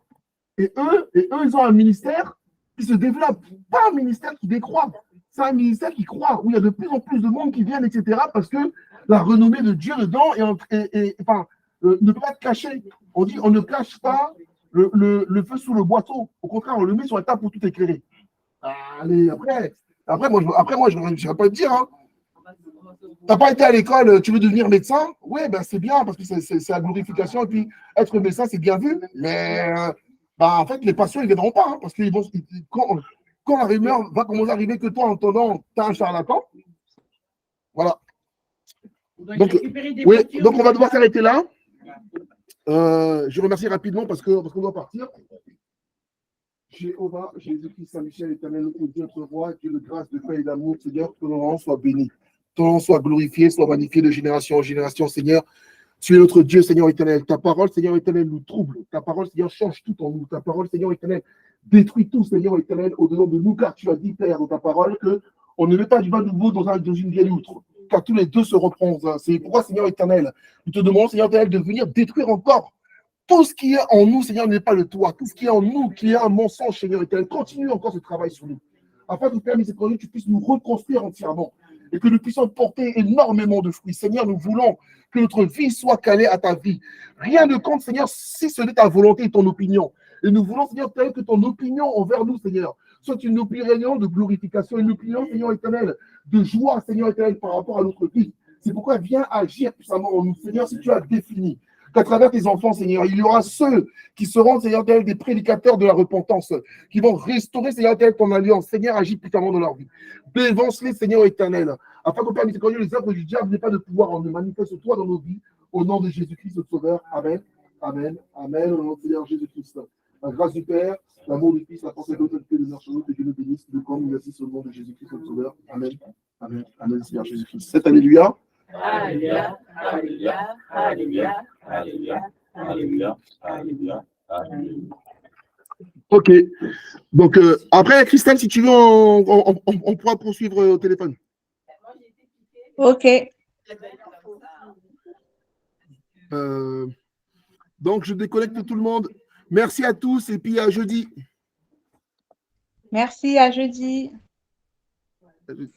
Et eux, ils ont un ministère qui se développe. Pas un ministère qui décroît. C'est un ministère qui croît, où il y a de plus en plus de monde qui viennent, etc. Parce que la renommée de Dieu dedans ne peut pas être cachée. On dit, on ne cache pas le feu sous le boiteau. Au contraire, on le met sur la table pour tout éclairer. Allez, après moi, je ne vais pas te dire. Hein. Tu n'as pas été à l'école, tu veux devenir médecin? Oui, ben c'est bien, parce que c'est la glorification. Et puis, être médecin, c'est bien vu. Mais en fait, les patients, ils ne viendront pas. Hein, parce que quand la rumeur va commencer à arriver que toi, en attendant, tu as un charlatan. Voilà. Donc on va devoir s'arrêter là. Je remercie rapidement parce qu'on doit partir. Jéhovah, Jésus-Christ, Saint-Michel, éternel, notre Dieu, notre roi, Dieu de grâce, de paix et d'amour, Seigneur, que ton nom soit béni. Ton nom soit glorifié, soit magnifié de génération en génération, Seigneur. Tu es notre Dieu, Seigneur éternel. Ta parole, Seigneur éternel, nous trouble. Ta parole, Seigneur, change tout en nous. Ta parole, Seigneur éternel, détruit tout, Seigneur éternel, au-dedans de nous, car tu as dit, Père, dans ta parole, qu'on ne met pas du vin nouveau dans une vieille outre, car tous les deux se reprennent. C'est pourquoi, Seigneur éternel, nous te demandons, Seigneur éternel, de venir détruire encore tout ce qui est en nous, Seigneur, n'est pas le toi. Tout ce qui est en nous, qui est un mensonge, Seigneur éternel, continue encore ce travail sur nous. Afin que, Père miséricordieux, tu puisses nous reconstruire entièrement et que nous puissions porter énormément de fruits. Seigneur, nous voulons que notre vie soit calée à ta vie. Rien ne compte, Seigneur, si ce n'est ta volonté et ton opinion. Et nous voulons, Seigneur, que ton opinion envers nous, Seigneur, soit une opinion de glorification, une opinion, Seigneur éternel, de joie, Seigneur éternel, par rapport à notre vie. C'est pourquoi viens agir puissamment en nous, Seigneur, si tu as défini qu'à travers tes enfants, Seigneur, il y aura ceux qui seront, Seigneur, des prédicateurs de la repentance, qui vont restaurer, Seigneur, ton alliance. Seigneur, agis puissamment dans leur vie. Dévance-les, Seigneur éternel, afin que, Père miséricordieux, les œuvres du diable n'aient pas de pouvoir en nous. Manifeste-toi dans nos vies, au nom de Jésus-Christ, notre Sauveur. Amen. Amen. Amen. Au nom de Seigneur Jésus-Christ. La grâce du Père, l'amour du Fils, la pensée de l'autorité de notre et que nous bénisse, de quand nous assiste au nom de Jésus-Christ, notre Sauveur. Amen. Amen. Amen, Seigneur Jésus-Christ. Cet Alléluia. Alléluia. Alléluia. Alléluia. Alléluia. Alléluia, alléluia, alléluia. Ok. Donc, après, Christelle, si tu veux, on pourra poursuivre au téléphone. Ok. Donc, je déconnecte tout le monde. Merci à tous et puis à jeudi. Merci, à jeudi. À jeudi.